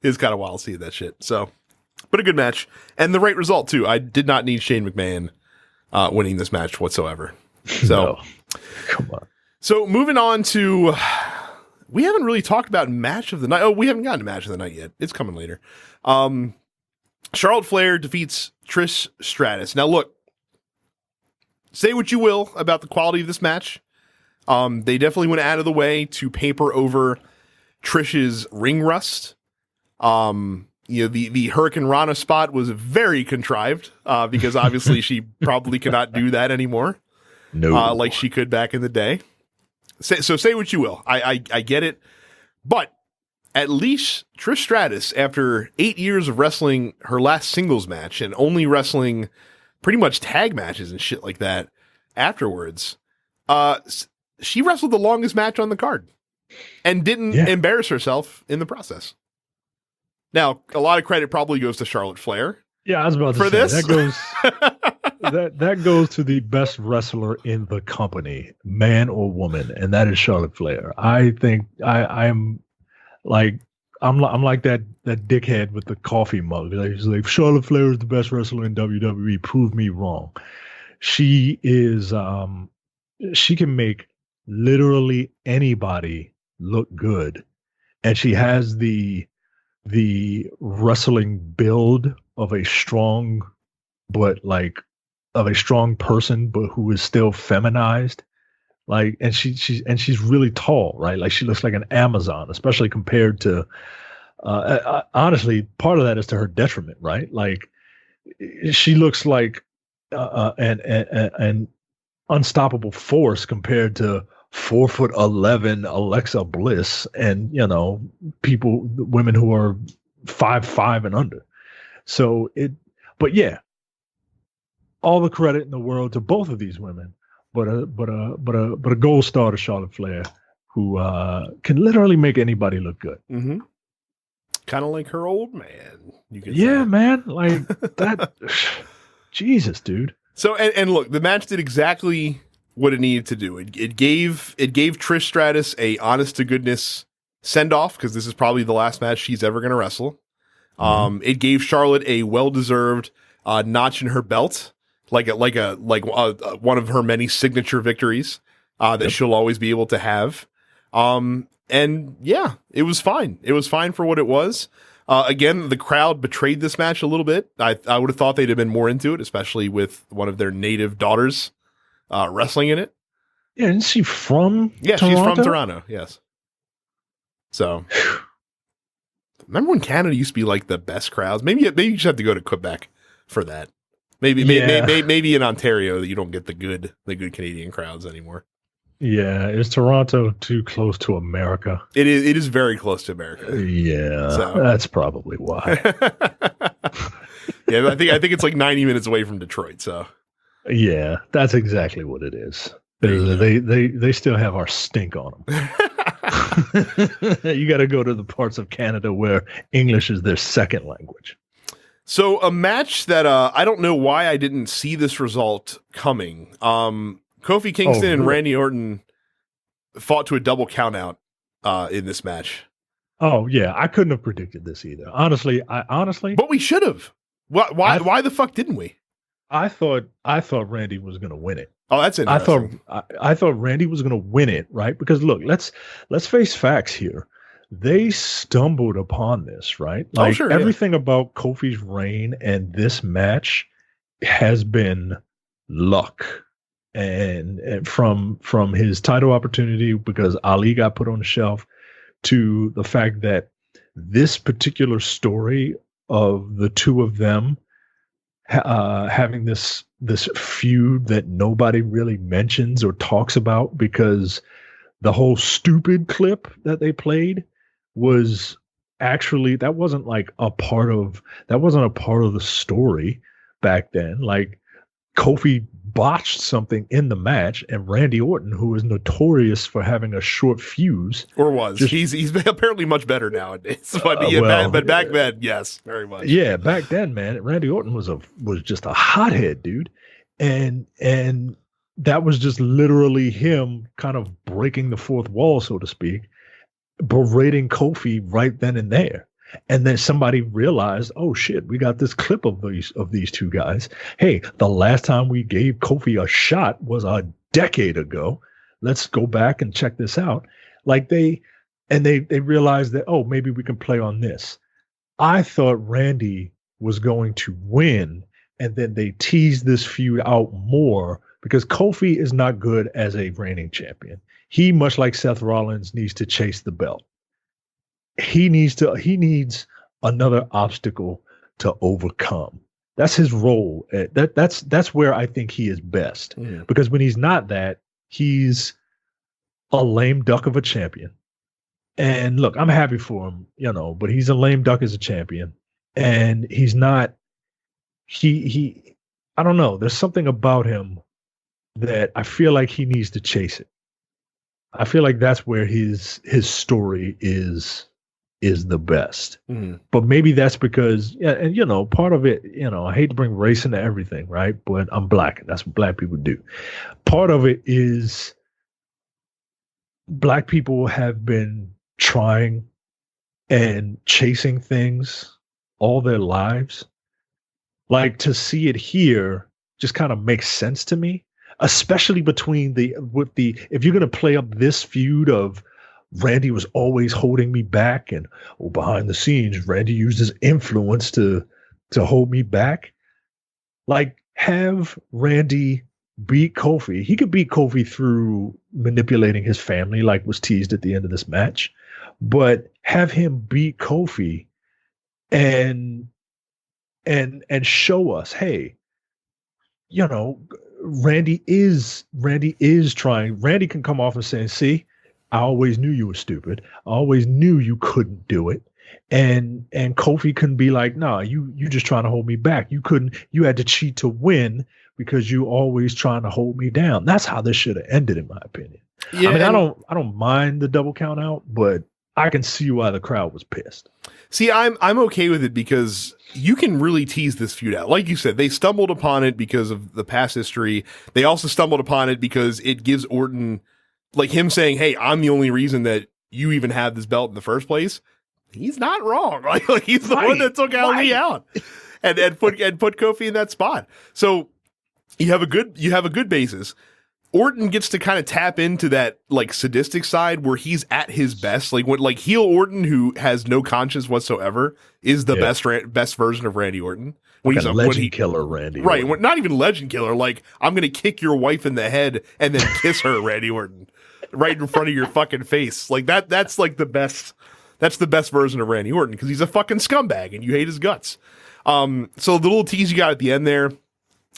It's kind of wild seeing that shit. So, but a good match. And the right result, too. I did not need Shane McMahon winning this match whatsoever. So, No. Come on. So, moving on to... We haven't really talked about match of the night. Oh, we haven't gotten to match of the night yet. It's coming later. Charlotte Flair defeats Trish Stratus. Now, look, say what you will about the quality of this match. They definitely went out of the way to paper over Trish's ring rust. The Hurricane Rana spot was very contrived because obviously she probably cannot do that anymore. No, like she could back in the day. So say what you will. I get it, but at least Trish Stratus, after 8 years of wrestling her last singles match and only wrestling pretty much tag matches and shit like that afterwards, she wrestled the longest match on the card and didn't embarrass herself in the process. Now, a lot of credit probably goes to Charlotte Flair. Yeah, I was about to say this. That goes that goes to the best wrestler in the company, man or woman, and that is Charlotte Flair. I think I'm like that dickhead with the coffee mug. He's like, Charlotte Flair is the best wrestler in WWE. Prove me wrong. She is. She can make literally anybody look good, and she has the wrestling build of a strong, of a strong person, but who is still feminized. Like, and she's really tall, right? Like, she looks like an Amazon, especially compared to, honestly, part of that is to her detriment, right? Like, she looks like an unstoppable force compared to 4'11" Alexa Bliss and, women who are 5'5" and under. So but yeah, all the credit in the world to both of these women, but a gold star to Charlotte Flair, who can literally make anybody look good. Mm-hmm. Kind of like her old man. You could say. Man, like that. Jesus, dude. So and look, the match did exactly what it needed to do. It gave Trish Stratus a honest to goodness send off, because this is probably the last match she's ever going to wrestle. It gave Charlotte a well-deserved notch in her belt, like one of her many signature victories that she'll always be able to have. And yeah, it was fine. It was fine for what it was. Again, the crowd betrayed this match a little bit. I would have thought they'd have been more into it, especially with one of their native daughters wrestling in it. Yeah, isn't she from Toronto? She's from Toronto, yes. So, remember when Canada used to be like the best crowds? Maybe you just have to go to Quebec for that. Maybe in Ontario that you don't get the good Canadian crowds anymore. Yeah, is Toronto too close to America? It is very close to America. Yeah, so that's probably why. Yeah, I think it's like 90 minutes away from Detroit. So yeah, that's exactly what it is. They still have our stink on them. You got to go to the parts of Canada where English is their second language. So a match that I don't know why I didn't see this result coming. Kofi Kingston and Randy Orton fought to a double countout in this match. Oh yeah, I couldn't have predicted this either. Honestly, but we should have. Why the fuck didn't we? I thought Randy was going to win it. Oh, that's interesting. I thought Randy was going to win it, right? Because look, let's face facts here. They stumbled upon this, right? Like everything about Kofi's reign and this match has been luck. And from his title opportunity, because Ali got put on the shelf, to the fact that this particular story of the two of them having this feud that nobody really mentions or talks about, because the whole stupid clip that they played was actually, that wasn't a part of the story back then. Like, Kofi botched something in the match, and Randy Orton, who is notorious for having a short fuse, or was he's apparently much better nowadays. But but back then, yes, very much. Yeah, back then, man, Randy Orton was just a hothead, dude, and that was just literally him kind of breaking the fourth wall, so to speak, berating Kofi right then and there. And then somebody realized, oh shit, we got this clip of these two guys. Hey, the last time we gave Kofi a shot was a decade ago. Let's go back and check this out. Like they realized that, oh, maybe we can play on this. I thought Randy was going to win, and then they teased this feud out more because Kofi is not good as a reigning champion. He, much like Seth Rollins, needs to chase the belt. He needs another obstacle to overcome. That's his role. That's where I think he is best. Because when he's not that, he's a lame duck of a champion. And look, I'm happy for him, but he's a lame duck as a champion. And he's not I don't know. There's something about him that I feel like he needs to chase it. I feel like that's where his story is the best. But maybe that's because, and part of it, I hate to bring race into everything, right? But I'm black, and that's what black people do. Part of it is black people have been trying and chasing things all their lives. Like, to see it here just kind of makes sense to me, especially between if you're going to play up this feud of Randy was always holding me back, and behind the scenes, Randy used his influence to hold me back. Like, have Randy beat Kofi. He could beat Kofi through manipulating his family, like was teased at the end of this match. But have him beat Kofi and show us, hey, Randy is trying. Randy can come off and say, see, I always knew you were stupid. I always knew you couldn't do it. And Kofi can be like, nah, you just trying to hold me back. You had to cheat to win because you always trying to hold me down. That's how this should have ended, in my opinion. Yeah, I mean, I don't mind the double count out, but I can see why the crowd was pissed. See, I'm okay with it because you can really tease this feud out. Like you said, they stumbled upon it because of the past history. They also stumbled upon it because it gives Orton, like him saying, hey, I'm the only reason that you even have this belt in the first place. He's not wrong. Like he's the one that took Ali out and put Kofi in that spot. So you have a good basis. Orton gets to kind of tap into that like sadistic side where he's at his best. Like when heel Orton, who has no conscience whatsoever, is the best version of Randy Orton. When he's a legend killer, Randy. Right, not even legend killer. Like, I'm gonna kick your wife in the head and then kiss her, Randy Orton, right in front of your fucking face. Like that. That's like the best. That's the best version of Randy Orton because he's a fucking scumbag and you hate his guts. So the little tease you got at the end there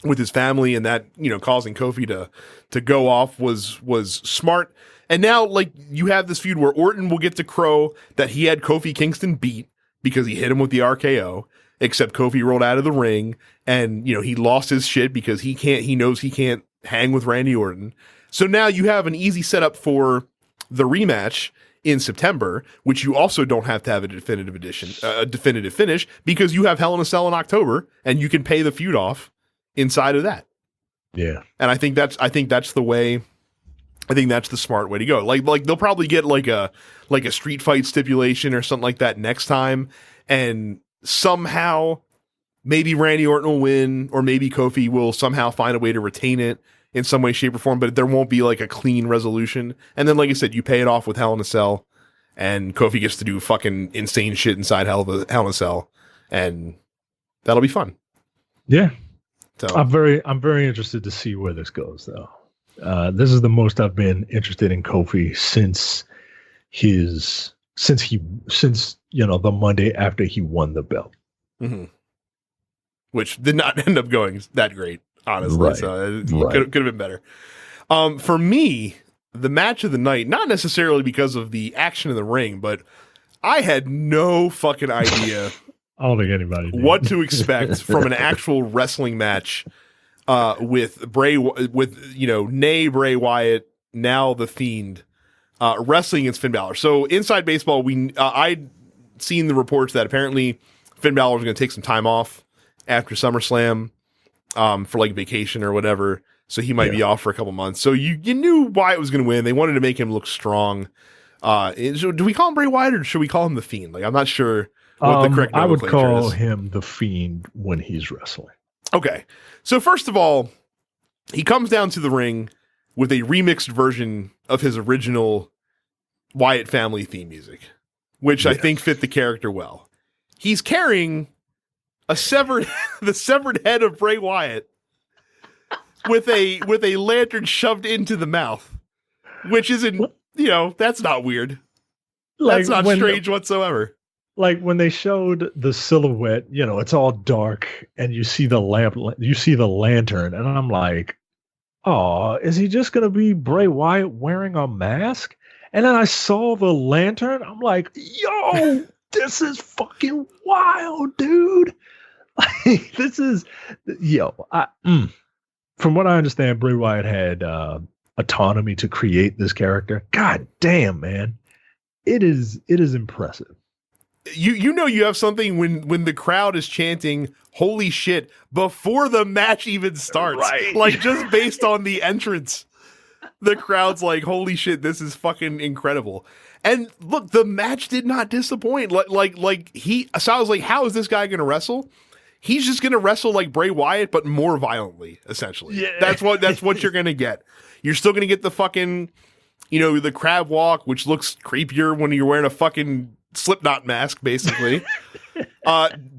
with his family and that, causing Kofi to go off was smart. And now, like, you have this feud where Orton will get to crow that he had Kofi Kingston beat because he hit him with the RKO, except Kofi rolled out of the ring and, he lost his shit because he knows he can't hang with Randy Orton. So now you have an easy setup for the rematch in September, which you also don't have to have a definitive finish because you have Hell in a Cell in October and you can pay the feud off inside of that. Yeah. And I think that's the way. I think that's the smart way to go. Like they'll probably get like a street fight stipulation or something like that next time, and somehow maybe Randy Orton will win, or maybe Kofi will somehow find a way to retain it in some way, shape, or form. But there won't be like a clean resolution. And then, like I said, you pay it off with Hell in a Cell, and Kofi gets to do fucking insane shit inside Hell in a Cell, and that'll be fun. Yeah. So I'm very interested to see where this goes, though. This is the most I've been interested in Kofi since the Monday after he won the belt, which did not end up going that great, honestly. Right. So it could have been better. For me, the match of the night, not necessarily because of the action in the ring, but I had no fucking idea. I don't think anybody did. What to expect from an actual wrestling match with nay Bray Wyatt, now the Fiend, wrestling against Finn Balor. So Inside Baseball, I'd seen the reports that apparently Finn Balor was going to take some time off after SummerSlam, for like vacation or whatever. So he might be off for a couple months. So you knew Wyatt was going to win. They wanted to make him look strong. Do we call him Bray Wyatt or should we call him the Fiend? Like, I'm not sure what the correct I would nomenclature call is. him the Fiend when he's wrestling. Okay. So first of all, he comes down to the ring with a remixed version of his original Wyatt family theme music, which I think fit the character well. He's carrying the severed head of Bray Wyatt with a lantern shoved into the mouth, which isn't, that's not weird. That's not strange whatsoever. Like when they showed the silhouette, it's all dark and you see the lantern, and I'm like, oh, is he just going to be Bray Wyatt wearing a mask? And then I saw the lantern. I'm like, yo, this is fucking wild, dude. Like, this is, from what I understand, Bray Wyatt had autonomy to create this character. God damn, man. It is impressive. You have something when the crowd is chanting "Holy shit" before the match even starts, right? Like just based on the entrance, the crowd's like, "Holy shit, this is fucking incredible!" And look, the match did not disappoint. So I was like, "How is this guy going to wrestle?" He's just going to wrestle like Bray Wyatt, but more violently. Essentially, that's what you're going to get. You're still going to get the fucking, the crab walk, which looks creepier when you're wearing a fucking Slipknot mask, basically.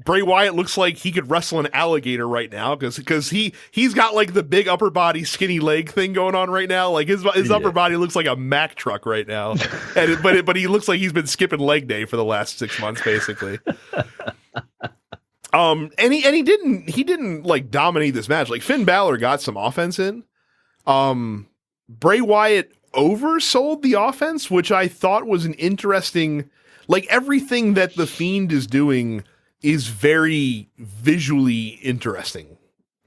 Bray Wyatt looks like he could wrestle an alligator right now because he's got like the big upper body skinny leg thing going on right now. Like his upper body looks like a Mack truck right now, but he looks like he's been skipping leg day for the last 6 months, basically. And he didn't like dominate this match. Like Finn Balor got some offense in. Bray Wyatt oversold the offense, which I thought was an interesting. Like everything that the Fiend is doing is very visually interesting,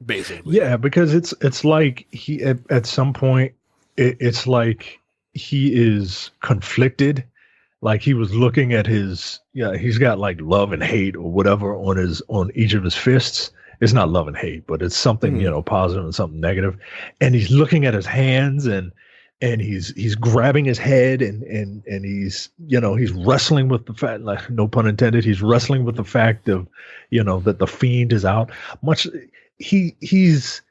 basically. Yeah, because it's like he at some point it's like he is conflicted. Like he was looking at he's got like love and hate or whatever on each of his fists. It's not love and hate, but it's something positive and something negative. And he's looking at his hands and he's grabbing his head and he's he's wrestling with the fact, like no pun intended, he's wrestling with the fact of that the Fiend is out. He's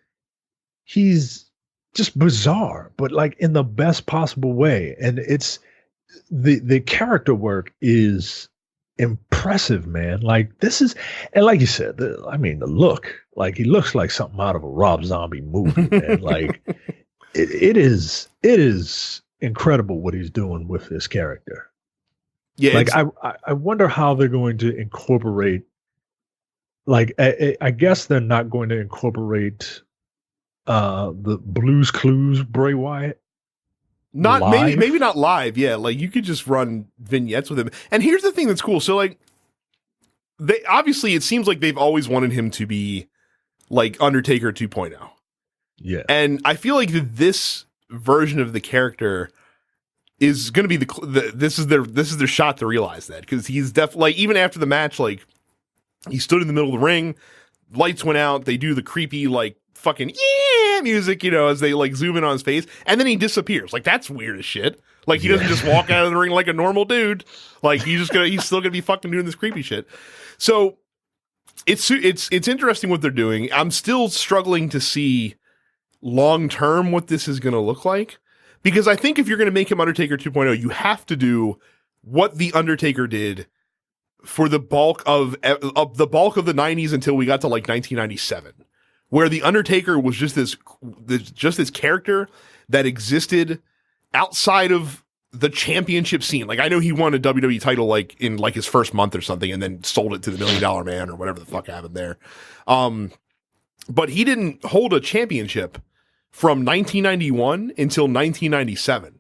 just bizarre, but like in the best possible way. And it's the character work is impressive, man. Like this is, and like you said, the look, like he looks like something out of a Rob Zombie movie, man. Like it is incredible what he's doing with this character. Yeah, like I wonder how they're going to incorporate. Like I guess they're not going to incorporate the Blue's Clues Bray Wyatt. Not live? maybe not live. Yeah, like you could just run vignettes with him. And here's the thing that's cool. So like they obviously it seems like they've always wanted him to be like Undertaker 2.0. Yeah. And I feel like this version of the character is going to be this is their shot to realize that, because he's definitely like, even after the match, like he stood in the middle of the ring, lights went out, they do the creepy like fucking music, as they like zoom in on his face, and then he disappears. Like that's weird as shit. Like he doesn't just walk out of the ring like a normal dude. Like he's still gonna be fucking doing this creepy shit. So it's interesting what they're doing. I'm still struggling to see long term what this is gonna look like, because I think if you're gonna make him Undertaker 2.0, you have to do what the Undertaker did for the bulk of the 90s until we got to like 1997. Where the Undertaker was just this character that existed outside of the championship scene. Like I know he won a WWE title like in like his first month or something, and then sold it to the $1 Million Man or whatever the fuck happened there. But he didn't hold a championship from 1991 until 1997.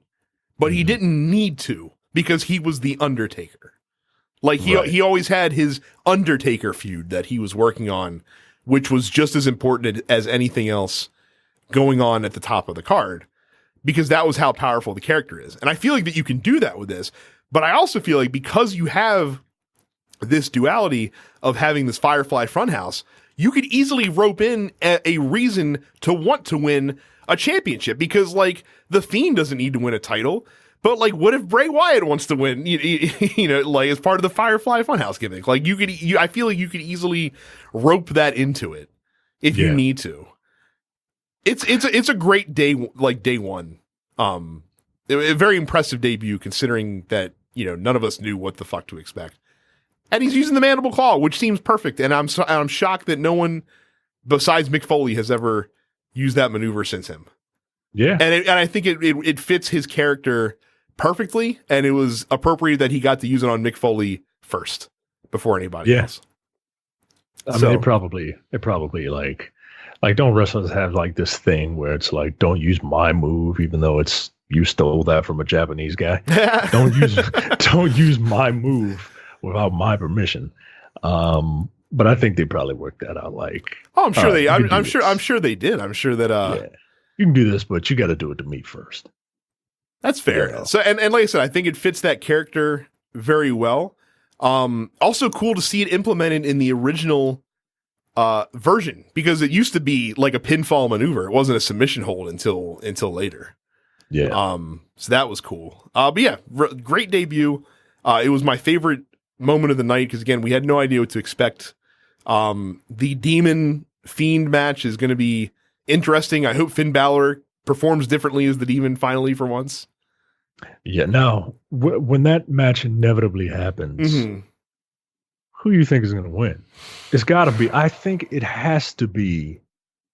But he didn't need to, because he was the Undertaker. Like he always had his Undertaker feud that he was working on which was just as important as anything else going on at the top of the card, because that was how powerful the character is. And I feel like that you can do that with this, but I also feel like because you have this duality of having this Firefly Funhouse, you could easily rope in a reason to want to win a championship, because like the Fiend doesn't need to win a title, but like what if Bray Wyatt wants to win, you know, like as part of the Firefly Funhouse gimmick? Like I feel like you could easily rope that into it if you need to. It's a great day, like day one. A very impressive debut considering that, you know, none of us knew what the fuck to expect. And he's using the mandible claw, which seems perfect. And I'm shocked that no one besides Mick Foley has ever used that maneuver since him. Yeah. And I think it fits his character perfectly. And it was appropriate that he got to use it on Mick Foley first before anybody else. I mean, it probably like don't wrestlers have like this thing where it's like, don't use my move, even though it's, you stole that from a Japanese guy. don't use my move without my permission. But I think they probably worked that out. Like, I'm sure I'm sure they did. I'm sure that you can do this, but you got to do it to me first. That's fair. You know? So and like I said, I think it fits that character very well. Also cool to see it implemented in the original version, because it used to be like a pinfall maneuver. It wasn't a submission hold until later. Yeah. So that was cool. But yeah, great debut. It was my favorite moment of the night because again, we had no idea what to expect. The Demon Fiend match is going to be interesting. I hope Finn Balor performs differently as the Demon finally for once. Yeah. Now, when that match inevitably happens, who do you think is going to win? It's got to be. I think it has to be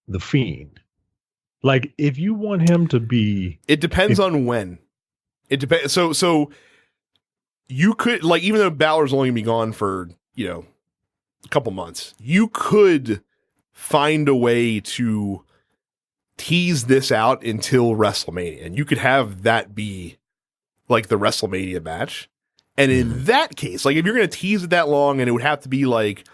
the Fiend. Like, if you want him to be, it depends on when. It depends. So you could, like, even though Balor's only gonna be gone for, you know, a couple months, you could find a way to tease this out until WrestleMania, and you could have that be like the WrestleMania match. And in that case, like, if you're going to tease it that long, and it would have to be like,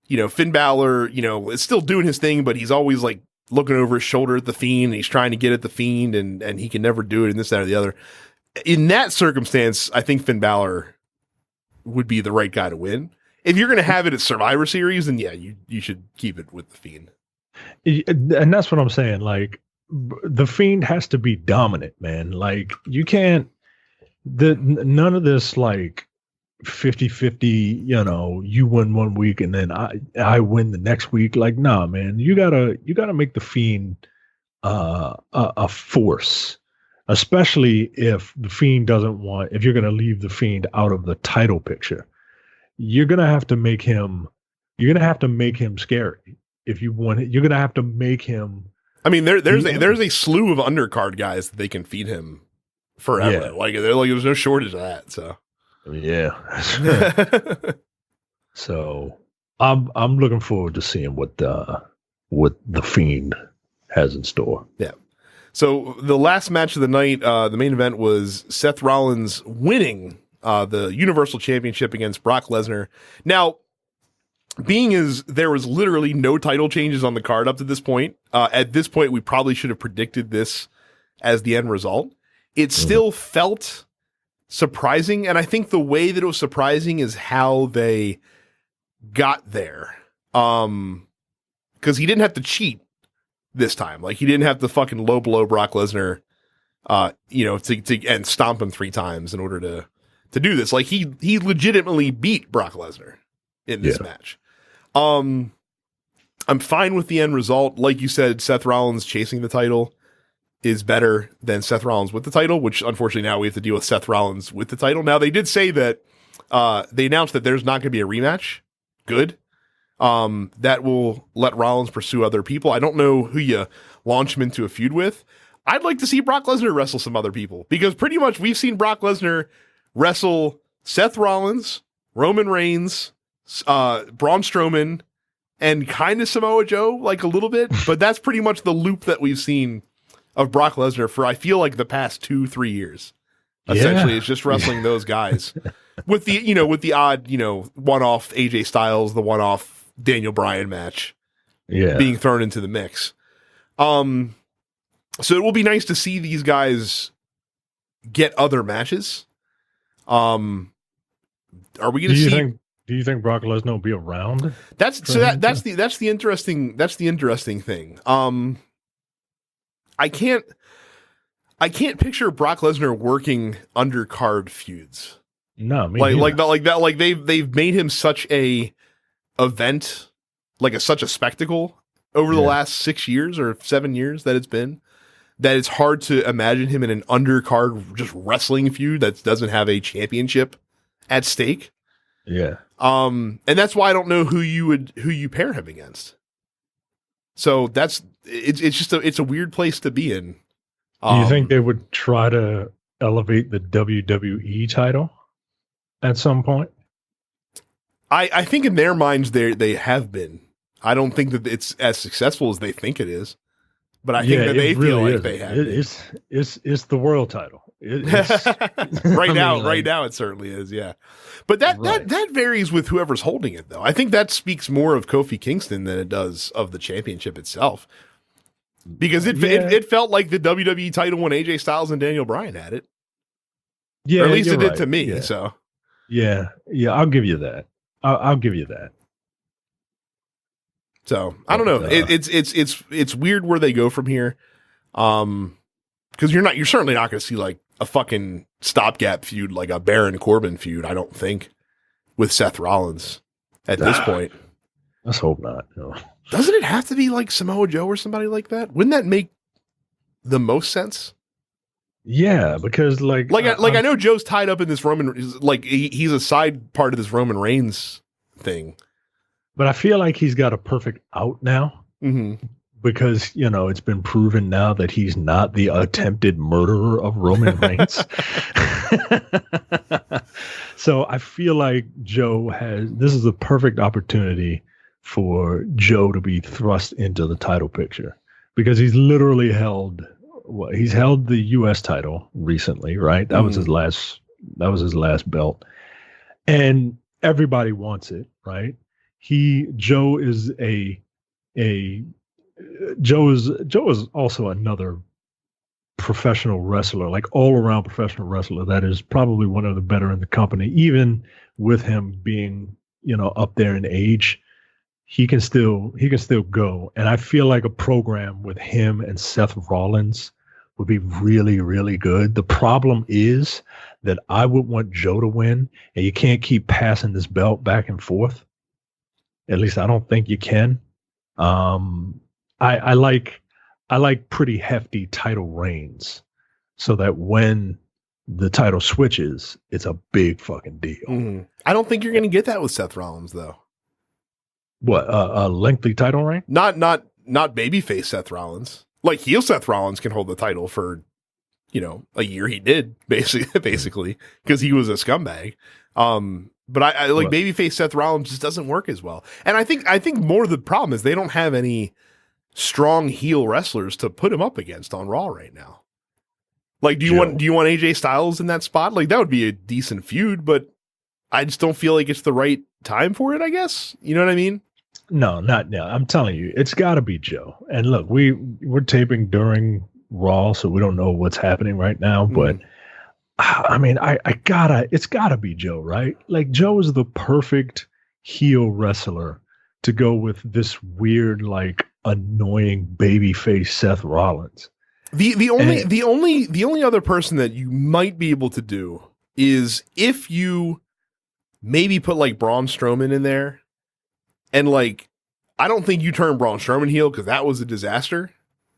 you know, Finn Balor, you know, is still doing his thing, but he's always like looking over his shoulder at the Fiend, and he's trying to get at the Fiend, and he can never do it, and this, that, or the other. In that circumstance, I think Finn Balor would be the right guy to win. If you're going to have it at Survivor Series, then yeah, you should keep it with the Fiend. And that's what I'm saying. Like, the Fiend has to be dominant, man. Like, you can't, none of this like 50-50, you know, you win one week and then I win the next week. Like, nah, man, you gotta make the Fiend a force, especially if the Fiend if you're gonna leave the Fiend out of the title picture, you're gonna have to make him scary. If you want it, you're gonna have to make him. I mean, there's a slew of undercard guys that they can feed him forever. Yeah. Like there's no shortage of that. So yeah. So I'm looking forward to seeing what the Fiend has in store. Yeah. So the last match of the night, the main event was Seth Rollins winning the Universal Championship against Brock Lesnar. Now, being as there was literally no title changes on the card up to this point, at this point we probably should have predicted this as the end result. It still felt surprising, and I think the way that it was surprising is how they got there. Because he didn't have to cheat this time. Like, he didn't have to fucking low blow Brock Lesnar, you know, to and stomp him 3 times in order to do this. Like, he legitimately beat Brock Lesnar in this match. I'm fine with the end result. Like you said, Seth Rollins chasing the title is better than Seth Rollins with the title, which unfortunately now we have to deal with Seth Rollins with the title. Now, they did say that they announced that there's not going to be a rematch. Good. That will let Rollins pursue other people. I don't know who you launch him into a feud with. I'd like to see Brock Lesnar wrestle some other people, because pretty much we've seen Brock Lesnar wrestle Seth Rollins, Roman Reigns, Braun Strowman, and kind of Samoa Joe, like a little bit, but that's pretty much the loop that we've seen of Brock Lesnar for, I feel like, the past 2-3 years. Essentially, it's just wrestling those guys with the odd, one-off AJ Styles, the one-off Daniel Bryan match being thrown into the mix. So it will be nice to see these guys get other matches. Are we going to see? Do you think Brock Lesnar will be around? That's the interesting thing. I can't picture Brock Lesnar working undercard feuds. No, like that. Like they've made him such a event, such a spectacle over the last 6 years or 7 years that it's been, that it's hard to imagine him in an undercard just wrestling feud that doesn't have a championship at stake. Yeah. And that's why I don't know who you pair him against. So it's a weird place to be in. Do you think they would try to elevate the WWE title at some point? I think in their minds they have been. I don't think that it's as successful as they think it is, but I think that they really feel like is. they have. It's the world title. Right now it certainly is. Yeah, but that varies with whoever's holding it, though. I think that speaks more of Kofi Kingston than it does of the championship itself, because it felt like the WWE title when AJ Styles and Daniel Bryan had it. Yeah, or at least it did to me. Yeah. So yeah, I'll give you that. I'll give you that. So I don't know. It's weird where they go from here. Because you're certainly not going to see like a fucking stopgap feud, like a Baron Corbin feud. I don't think with Seth Rollins at this point. Let's hope not. No. Doesn't it have to be like Samoa Joe or somebody like that? Wouldn't that make the most sense? Yeah, because I know Joe's tied up in this Roman, like he's a side part of this Roman Reigns thing. But I feel like he's got a perfect out now, because it's been proven now that he's not the attempted murderer of Roman Reigns. So I feel like this is a perfect opportunity for Joe to be thrust into the title picture, because he's literally held the U.S. title recently, right? That was his last belt, and everybody wants it, right? Joe is also another professional wrestler, like all around professional wrestler that is probably one of the better in the company. Even with him being, up there in age, he can still go. And I feel like a program with him and Seth Rollins would be really, really good. The problem is that I would want Joe to win, and you can't keep passing this belt back and forth. At least I don't think you can. I like pretty hefty title reigns, so that when the title switches, it's a big fucking deal. I don't think you're going to get that with Seth Rollins, though. What, a lengthy title reign? Not babyface Seth Rollins. Like heel Seth Rollins can hold the title for, a year. He did basically because he was a scumbag. But I like babyface Seth Rollins just doesn't work as well. And I think more of the problem is they don't have any strong heel wrestlers to put him up against on Raw right now. Like, do you want AJ Styles in that spot? Like, that would be a decent feud, but I just don't feel like it's the right time for it, I guess. You know what I mean? No, not now. I'm telling you, it's got to be Joe. And look, we're taping during Raw, so we don't know what's happening right now, but I mean, it's gotta be Joe, right? Like, Joe is the perfect heel wrestler to go with this weird, like, annoying babyface Seth Rollins. The only other person that you might be able to do is if you maybe put like Braun Strowman in there, and like, I don't think you turn Braun Strowman heel because that was a disaster.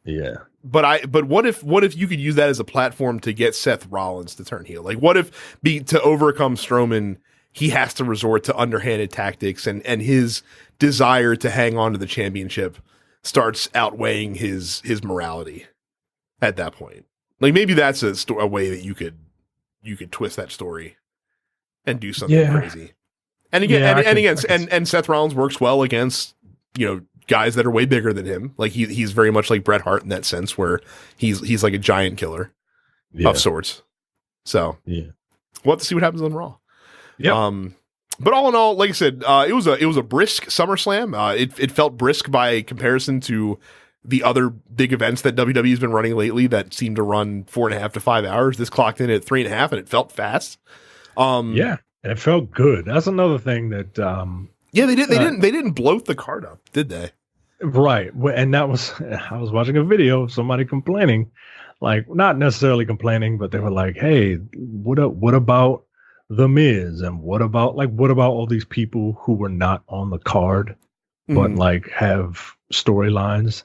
Yeah. But what if you could use that as a platform to get Seth Rollins to turn heel? Like, what if to overcome Strowman, he has to resort to underhanded tactics, and his desire to hang on to the championship starts outweighing his morality at that point. Like, maybe that's a way that you could twist that story and do something crazy. And again, and Seth Rollins works well against, guys that are way bigger than him. Like, he's very much like Bret Hart in that sense, where he's like a giant killer of sorts. So we'll have to see what happens on Raw. Yeah. But all in all, like I said, it was a brisk SummerSlam. It felt brisk by comparison to the other big events that WWE's been running lately that seem to run 4.5 to 5 hours. This clocked in at 3.5, and it felt fast. Yeah, and it felt good. That's another thing that. Yeah, they didn't bloat the card up, did they? Right, and I was watching a video of somebody complaining, like not necessarily complaining, but they were like, "Hey, what about The Miz, and what about all these people who were not on the card, but like have storylines?"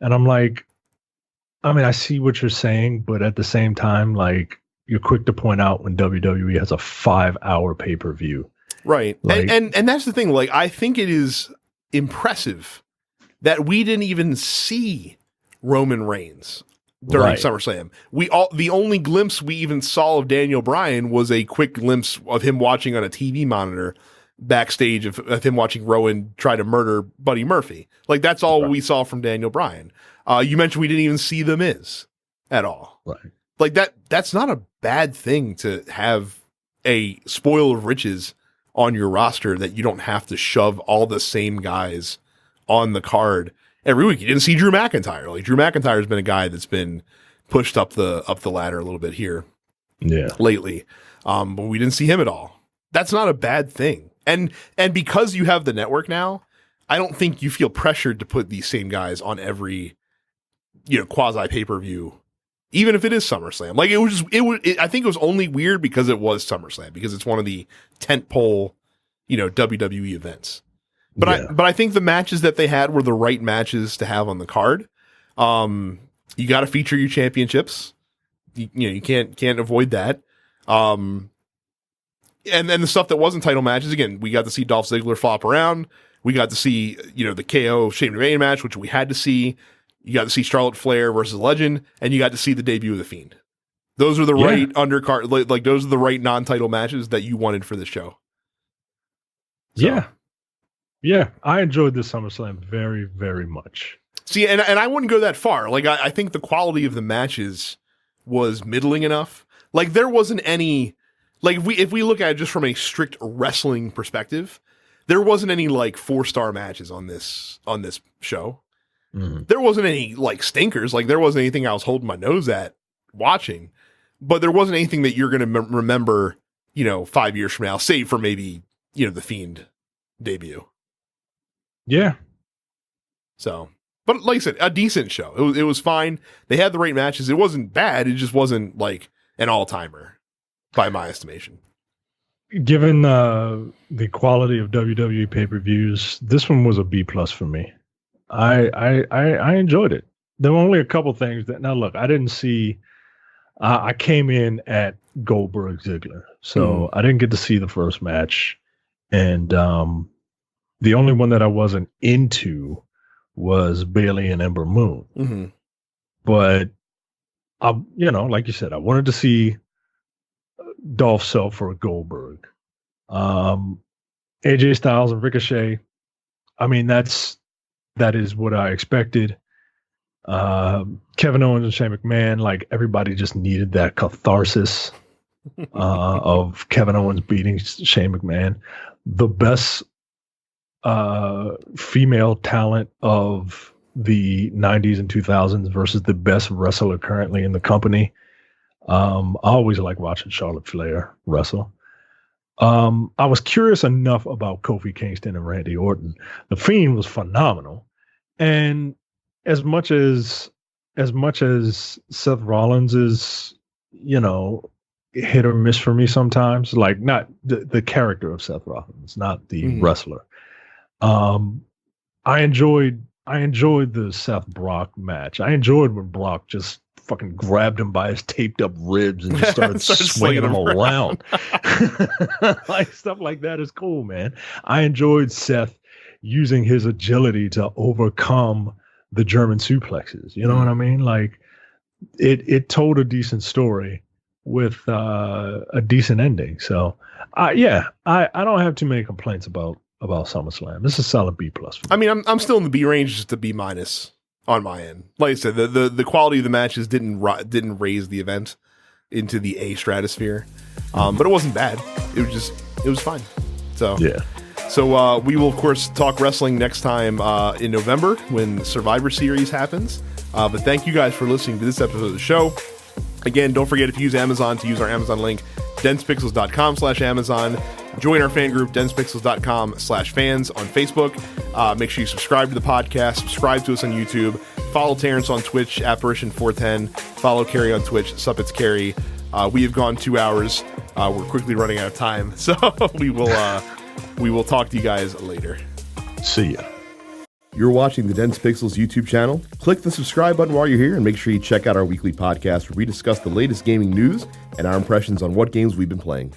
And I'm like, I mean, I see what you're saying, but at the same time, like you're quick to point out when WWE has a 5-hour pay-per-view. Right. Like, and that's the thing. Like, I think it is impressive that we didn't even see Roman Reigns during SummerSlam. The only glimpse we even saw of Daniel Bryan was a quick glimpse of him watching on a TV monitor backstage of him watching Rowan try to murder Buddy Murphy. Like, that's all we saw from Daniel Bryan. You mentioned we didn't even see The Miz at all. Right. Like, that's not a bad thing to have a spoil of riches on your roster that you don't have to shove all the same guys on the card every week. You didn't see Drew McIntyre. Like, Drew McIntyre has been a guy that's been pushed up the ladder a little bit here lately. But we didn't see him at all. That's not a bad thing. And because you have the network now, I don't think you feel pressured to put these same guys on every, quasi pay-per-view, even if it is SummerSlam. Like, I think it was only weird because it was SummerSlam, because it's one of the tentpole, WWE events. But I think the matches that they had were the right matches to have on the card. You got to feature your championships. You can't avoid that. And then the stuff that wasn't title matches, again, we got to see Dolph Ziggler flop around. We got to see, the KO Shane McMahon match, which we had to see. You got to see Charlotte Flair versus Legend, and you got to see the debut of The Fiend. Those are the right undercard, like those are the right non-title matches that you wanted for this show. So. Yeah, I enjoyed this SummerSlam very, very much. See, and I wouldn't go that far. Like, I think the quality of the matches was middling enough. Like, there wasn't any, like, if we look at it just from a strict wrestling perspective, there wasn't any like 4-star matches on this show. Mm-hmm. There wasn't any like stinkers. Like, there wasn't anything I was holding my nose at watching, but there wasn't anything that you're going to remember, 5 years from now, save for maybe, the Fiend debut. Yeah. So, but like I said, a decent show. It was fine. They had the right matches. It wasn't bad. It just wasn't like an all-timer by my estimation. Given the quality of WWE pay-per-views, this one was a B+ for me. I enjoyed it. There were only a couple things that, now look, I didn't see, I came in at Goldberg Ziggler, so I didn't get to see the first match. And the only one that I wasn't into was Bayley and Ember Moon. Mm-hmm. But, like you said, I wanted to see Dolph sell for Goldberg. AJ Styles and Ricochet, I mean, that is what I expected. Kevin Owens and Shane McMahon, like, everybody just needed that catharsis of Kevin Owens beating Shane McMahon. The best female talent of the 90s and 2000s versus the best wrestler currently in the company. I always like watching Charlotte Flair wrestle. I was curious enough about Kofi Kingston and Randy Orton. The Fiend was phenomenal. And as much as Seth Rollins is, hit or miss for me sometimes, like, not the character of Seth Rollins, not the wrestler. I enjoyed the Seth Brock match. I enjoyed when Brock just fucking grabbed him by his taped up ribs and just started swinging him around. Like, stuff like that is cool, man. I enjoyed Seth using his agility to overcome the German suplexes. You know what I mean? Like, it told a decent story with a decent ending. So, I don't have too many complaints about SummerSlam. This is a solid B+. I mean, I'm still in the B range, just a B- on my end. Like I said, the quality of the matches didn't raise the event into the A stratosphere, but it wasn't bad. It was fine. So Yeah. So we will, of course, talk wrestling next time in November when Survivor Series happens. But thank you guys for listening to this episode of the show. Again, don't forget, if you use Amazon, to use our Amazon link, densepixels.com/Amazon. Join our fan group, densepixels.com/fans on Facebook. Make sure you subscribe to the podcast. Subscribe to us on YouTube. Follow Terrence on Twitch, Apparition410. Follow Carrie on Twitch, Suppets Carrie. We have gone 2 hours. We're quickly running out of time. So we will talk to you guys later. See ya. You're watching the Dense Pixels YouTube channel. Click the subscribe button while you're here and make sure you check out our weekly podcast where we discuss the latest gaming news and our impressions on what games we've been playing.